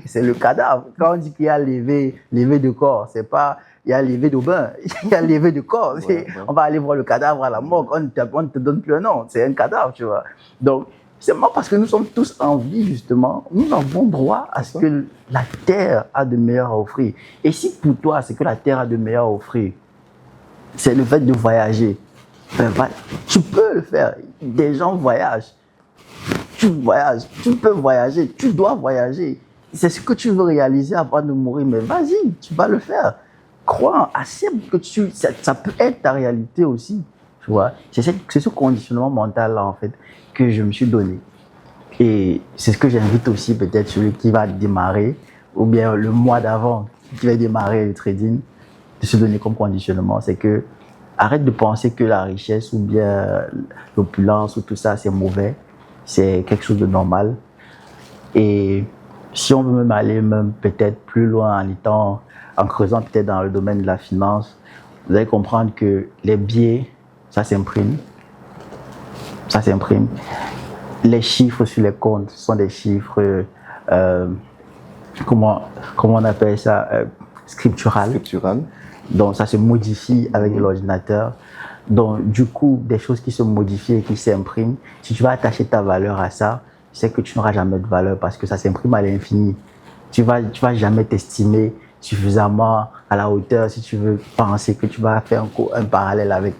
C'est le cadavre. Quand on dit qu'il y a levé de corps, c'est pas il y a levé de bain, il y a levé de corps. Ouais. On va aller voir le cadavre à la morgue, on ne te donne plus un nom, c'est un cadavre, tu vois. Donc, c'est moi parce que nous sommes tous en vie, justement, nous avons droit à ce que la terre a de meilleur à offrir. Et si pour toi, ce que la terre a de meilleur à offrir, c'est le fait de voyager, tu peux le faire. Des gens voyagent. Tu voyages, tu peux voyager, tu dois voyager. C'est ce que tu veux réaliser avant de mourir, mais vas-y, tu vas le faire. Crois, accepte que ça peut être ta réalité aussi. Tu vois, c'est ce conditionnement mental-là, en fait, que je me suis donné. Et c'est ce que j'invite aussi peut-être celui qui va démarrer, ou bien le mois d'avant, qui va démarrer le trading, de se donner comme conditionnement. C'est que arrête de penser que la richesse ou bien l'opulence ou tout ça, c'est mauvais. C'est quelque chose de normal. Et si on veut même aller peut-être plus loin en creusant peut-être dans le domaine de la finance, vous allez comprendre que les billets, ça s'imprime. Ça s'imprime. Les chiffres sur les comptes sont des chiffres, comment on appelle ça, scriptural. Donc ça se modifie avec l'ordinateur. Donc du coup, des choses qui se modifient et qui s'impriment, si tu vas attacher ta valeur à ça, c'est que tu n'auras jamais de valeur parce que ça s'imprime à l'infini. Tu vas jamais t'estimer suffisamment à la hauteur si tu veux penser que tu vas faire un parallèle avec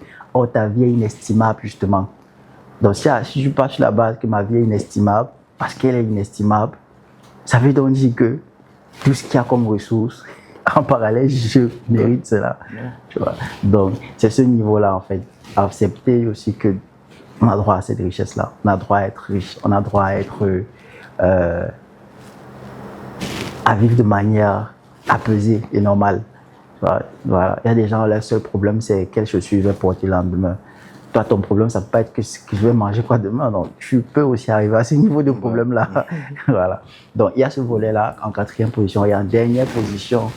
ta vie est inestimable justement. Donc si je pars sur la base que ma vie est inestimable, parce qu'elle est inestimable, ça veut donc dire que tout ce qu'il y a comme ressources, en parallèle, je mérite cela. Tu vois. Donc, c'est ce niveau-là, en fait. Accepter aussi qu'on a droit à cette richesse-là. On a droit à être riche. On a droit à vivre de manière apaisée et normale. Voilà. Il y a des gens, leur seul problème, c'est quelles chaussures je vais porter le lendemain. Toi, ton problème, ça ne peut pas être que je vais manger quoi demain. Donc, tu peux aussi arriver à ce niveau de problème-là. Voilà. Donc, il y a ce volet-là en 4e position. Et en dernière position,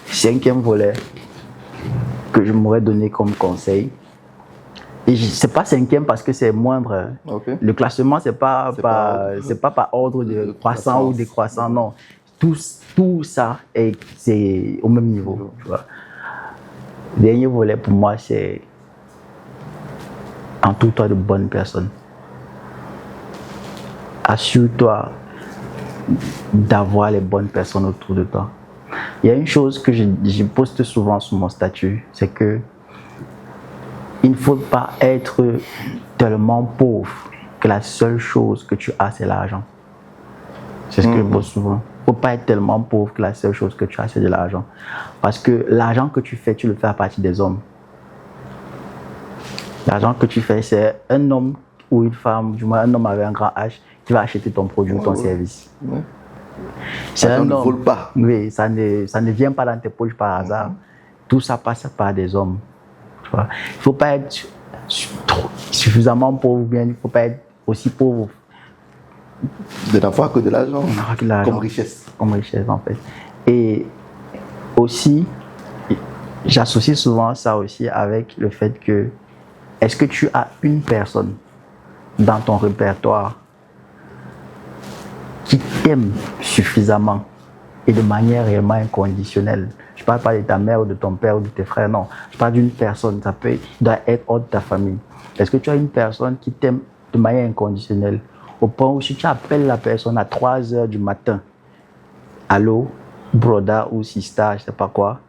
5e volet que je m'aurais donné comme conseil. Et ce n'est pas 5e parce que c'est moindre. Okay. Le classement, ce n'est pas par ordre de croissant ou décroissant. Non. Tout ça, c'est au même niveau. Tu vois. Le dernier volet pour moi, c'est entoure-toi de bonnes personnes. assure-toi d'avoir les bonnes personnes autour de toi. Il y a une chose que je poste souvent sur mon statut, c'est que il ne faut pas être tellement pauvre que la seule chose que tu as, c'est l'argent. C'est ce que je poste souvent. Il ne faut pas être tellement pauvre que la seule chose que tu as, c'est de l'argent. Parce que l'argent que tu fais, tu le fais à partir des hommes. L'argent que tu fais, c'est un homme ou une femme, du moins un homme avec un grand H, qui va acheter ton produit ou ton service. Ouais. C'est un ne homme. vole pas. Oui, ça ne vient pas dans tes poches par hasard. Tout ça passe par des hommes. Tu vois. Il ne faut pas être suffisamment pauvre, bien, il ne faut pas être aussi pauvre. De n'avoir que de l'argent, comme richesse. Comme richesse, en fait. Et aussi, j'associe souvent ça aussi avec le fait que, est-ce que tu as une personne dans ton répertoire qui t'aime suffisamment et de manière réellement inconditionnelle? Je ne parle pas de ta mère ou de ton père ou de tes frères, non. Je parle d'une personne, doit être hors de ta famille. Est-ce que tu as une personne qui t'aime de manière inconditionnelle, au point où si tu appelles la personne à 3 heures du matin, allô, broda ou sista, je ne sais pas quoi,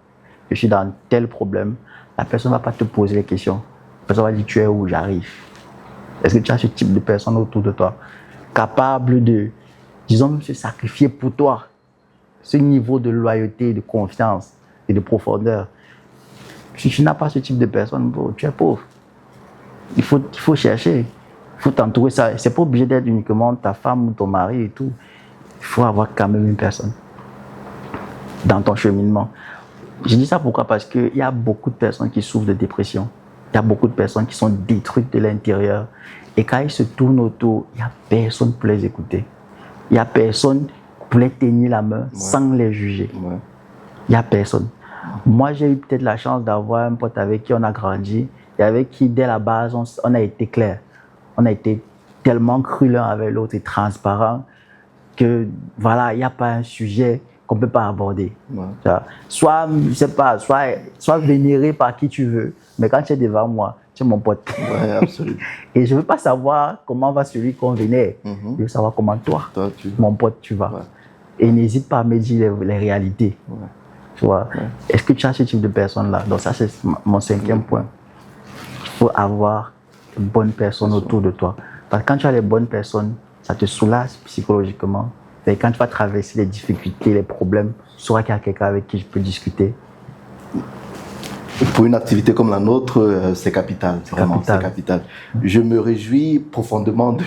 je suis dans tel problème, la personne ne va pas te poser les questions. La personne va dire, tu es où, j'arrive. Est-ce que tu as ce type de personne autour de toi, capable de, disons, se sacrifier pour toi? Ce niveau de loyauté, de confiance et de profondeur. Si tu n'as pas ce type de personne, tu es pauvre. Il faut chercher. Il faut t'entourer ça. C'est pas obligé d'être uniquement ta femme ou ton mari et tout. Il faut avoir quand même une personne dans ton cheminement. Je dis ça pourquoi? Parce qu'il y a beaucoup de personnes qui souffrent de dépression. Il y a beaucoup de personnes qui sont détruites de l'intérieur. Et quand ils se tournent autour, il n'y a personne pour les écouter. Il n'y a personne pour les tenir la main sans les juger. Il n'y a personne. Moi, j'ai eu peut-être la chance d'avoir un pote avec qui on a grandi et avec qui, dès la base, on a été clair. On a été tellement crus l'un avec l'autre et transparents que, voilà, il n'y a pas un sujet qu'on ne peut pas aborder. Soit, je sais pas, soit vénéré par qui tu veux, mais quand tu es devant moi, tu es mon pote. Ouais, absolument. Et je ne veux pas savoir comment va celui qu'on vénère. Je veux savoir comment toi mon pote, tu vas. Et n'hésite pas à me dire les réalités. Tu vois. Est-ce que tu as ce type de personne-là? Donc ça, c'est mon 5e point. Il faut avoir de bonnes personnes autour de toi. Parce que quand tu as les bonnes personnes, ça te soulage psychologiquement. Et quand tu vas traverser les difficultés, les problèmes, tu sauras qu'il y a quelqu'un avec qui je peux discuter. Pour une activité comme la nôtre, c'est capital. Vraiment, c'est capital. Je me réjouis profondément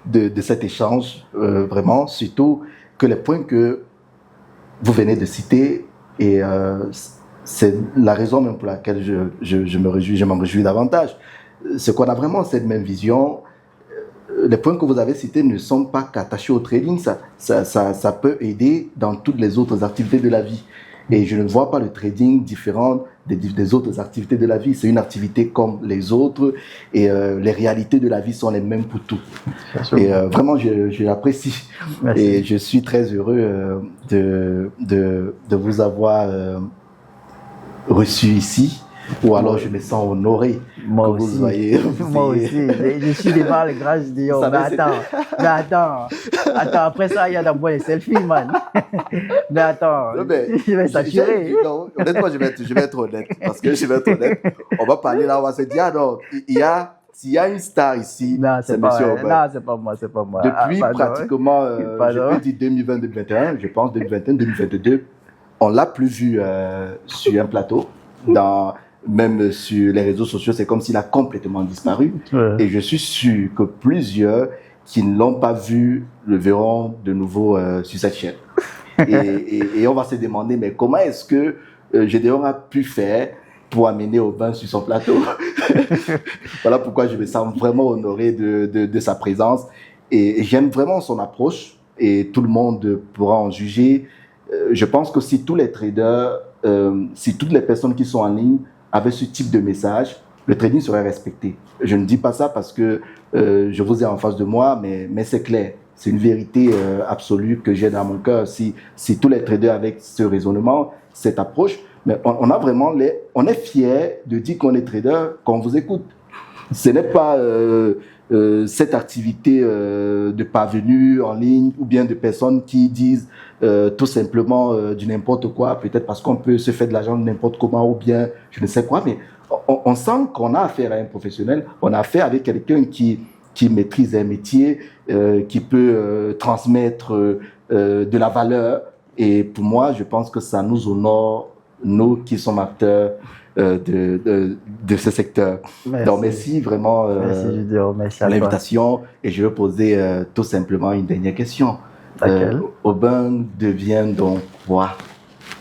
de cet échange, vraiment, surtout que les points que vous venez de citer, et c'est la raison même pour laquelle je m'en réjouis davantage. C'est qu'on a vraiment cette même vision. Les points que vous avez cités ne sont pas qu'attachés au trading, ça peut aider dans toutes les autres activités de la vie. Et je ne vois pas le trading différent des autres activités de la vie. C'est une activité comme les autres et les réalités de la vie sont les mêmes pour tout. Et vraiment, je l'apprécie. Et je suis très heureux de vous avoir reçu ici. Ou alors je me sens honoré. Moi aussi. Vous voyez, moi aussi. Je suis devant les grâces de Dieu. Mais attends, après ça, il y a d'abord les selfies, man. Mais attends, je vais s'assurer. Honnêtement, je vais être honnête. Parce que je vais être honnête. On va parler là, on va se dire, ah non, s'il y a une star ici, c'est Monsieur Aubin. Non, c'est pas moi. Depuis pratiquement, je peux dire 2020-2021, je pense 2021-2022, on l'a plus vu sur un plateau. Même sur les réseaux sociaux, c'est comme s'il a complètement disparu. Et je suis sûr que plusieurs qui ne l'ont pas vu le verront de nouveau sur cette chaîne. Et on va se demander, mais comment est-ce que Gédéon a pu faire pour amener Aubin sur son plateau? Voilà pourquoi je me sens vraiment honoré de sa présence. Et j'aime vraiment son approche et tout le monde pourra en juger. Je pense que si tous les traders, si toutes les personnes qui sont en ligne avaient ce type de message, le trading serait respecté. Je ne dis pas ça parce que je vous ai en face de moi, mais c'est clair. C'est une vérité absolue que j'ai dans mon cœur. Si tous les traders avec ce raisonnement, cette approche, mais on a vraiment on est fiers de dire qu'on est trader quand on vous écoute. Ce n'est pas cette activité de parvenus en ligne ou bien de personnes qui disent tout simplement du n'importe quoi, peut-être parce qu'on peut se faire de l'argent de n'importe comment ou bien je ne sais quoi, mais on sent qu'on a affaire à un professionnel, on a affaire avec quelqu'un qui maîtrise un métier, qui peut transmettre de la valeur. Et pour moi, je pense que ça nous honore, nous qui sommes acteurs de ce secteur. Merci. Donc, merci vraiment merci, Junior. Merci pour l'invitation. Et je vais poser tout simplement une dernière question. Aubin devient donc quoi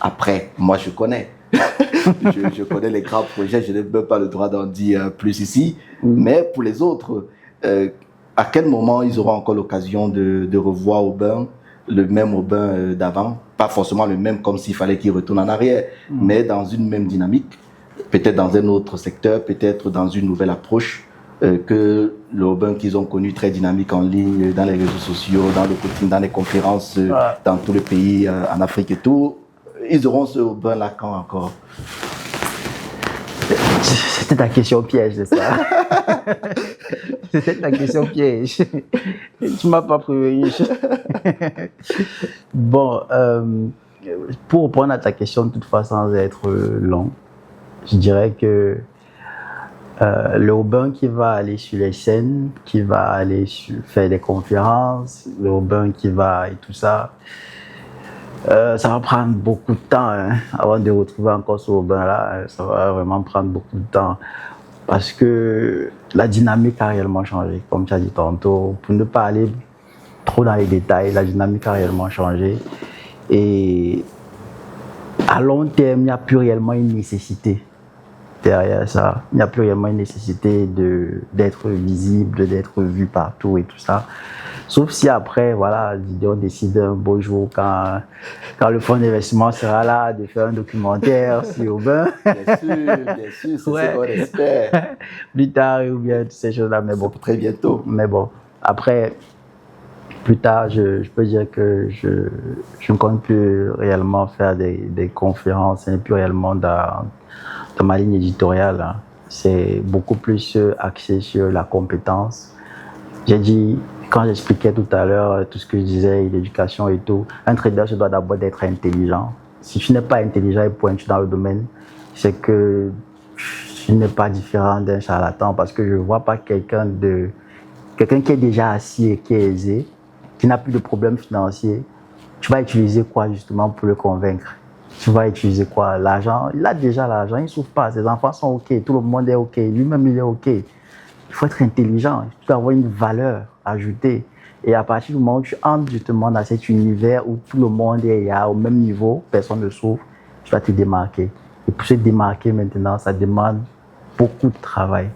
après? Moi, je connais. je connais les grands projets, je n'ai même pas le droit d'en dire plus ici. Mais pour les autres, à quel moment ils auront encore l'occasion de revoir Aubin, le même Aubin d'avant? Pas forcément le même comme s'il fallait qu'il retourne en arrière, mais dans une même dynamique, peut-être dans un autre secteur, peut-être dans une nouvelle approche que le Aubin qu'ils ont connu, très dynamique en ligne, dans les réseaux sociaux, dans le quotidien, dans les conférences, dans tous les pays, en Afrique et tout. Ils auront ce Aubin-là quand encore? C'était ta question piège, c'est ça? C'était ta question piège. Tu m'as pas prévenu. Bon, pour répondre à ta question, de toute façon, sans être long, je dirais que le Aubin qui va aller sur les scènes, qui va aller faire des conférences, le Aubin qui va et tout ça, ça va prendre beaucoup de temps avant de retrouver encore ce Aubin-là. Ça va vraiment prendre beaucoup de temps parce que la dynamique a réellement changé, comme tu as dit tantôt. Pour ne pas aller trop dans les détails, la dynamique a réellement changé. Et à long terme, il n'y a plus réellement une nécessité derrière ça. Il n'y a plus réellement une nécessité d'être visible, d'être vu partout et tout ça. Sauf si après, voilà, on décide un beau jour, quand le fonds d'investissement sera là, de faire un documentaire sur Aubin. Bien sûr, c'est ce qu'on espère. Plus tard, ou bien toutes ces choses-là, mais bon. Très bientôt. Mais bon, après, plus tard, je peux dire que je ne compte plus réellement faire des conférences, ce n'est plus réellement dans ma ligne éditoriale. Hein. C'est beaucoup plus axé sur la compétence. J'ai dit, quand j'expliquais tout à l'heure tout ce que je disais, l'éducation et tout, un trader se doit d'abord d'être intelligent. Si tu n'es pas intelligent et pointu dans le domaine, c'est que tu n'es pas différent d'un charlatan, parce que je ne vois pas quelqu'un qui est déjà assis et qui est aisé, qui n'a plus de problèmes financiers. Tu vas utiliser quoi justement pour le convaincre? Tu vas utiliser quoi? L'argent? Il a déjà l'argent, il ne souffre pas, ses enfants sont OK, tout le monde est OK, lui-même il est OK. Il faut être intelligent, tu dois avoir une valeur ajoutée. Et à partir du moment où tu entres justement dans cet univers où tout le monde est au même niveau, personne ne souffre, tu dois te démarquer. Et pour se démarquer maintenant, ça demande beaucoup de travail.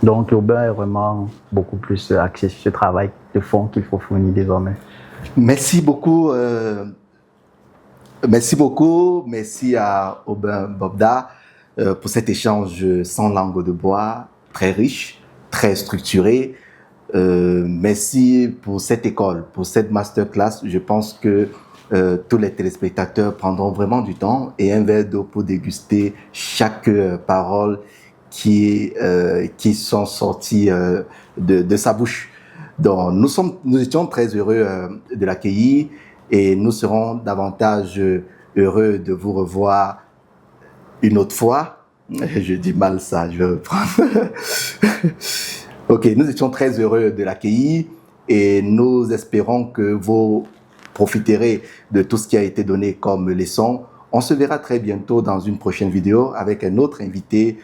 Donc Aubin est vraiment beaucoup plus axé sur ce travail de fond qu'il faut fournir désormais. Merci beaucoup. Merci à Aubin Bobda pour cet échange sans langue de bois, très riche, très structuré. Merci pour cette école, pour cette masterclass. Je pense que tous les téléspectateurs prendront vraiment du temps et un verre d'eau pour déguster chaque parole qui sont sorties de sa bouche. Donc, nous étions très heureux de l'accueillir et nous serons davantage heureux de vous revoir une autre fois. Je dis mal ça, je vais reprendre. Ok, nous étions très heureux de l'accueillir et nous espérons que vous profiterez de tout ce qui a été donné comme leçon. On se verra très bientôt dans une prochaine vidéo avec un autre invité.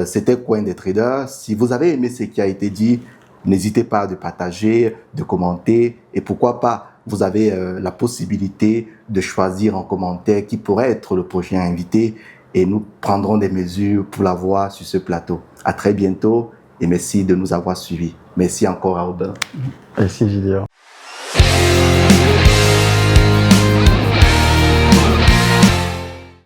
C'était Coin des Traders. Si vous avez aimé ce qui a été dit, n'hésitez pas à partager, de commenter et pourquoi pas, vous avez la possibilité de choisir en commentaire qui pourrait être le prochain invité et nous prendrons des mesures pour l'avoir sur ce plateau. À très bientôt et merci de nous avoir suivis. Merci encore à Aubin. Merci Julien.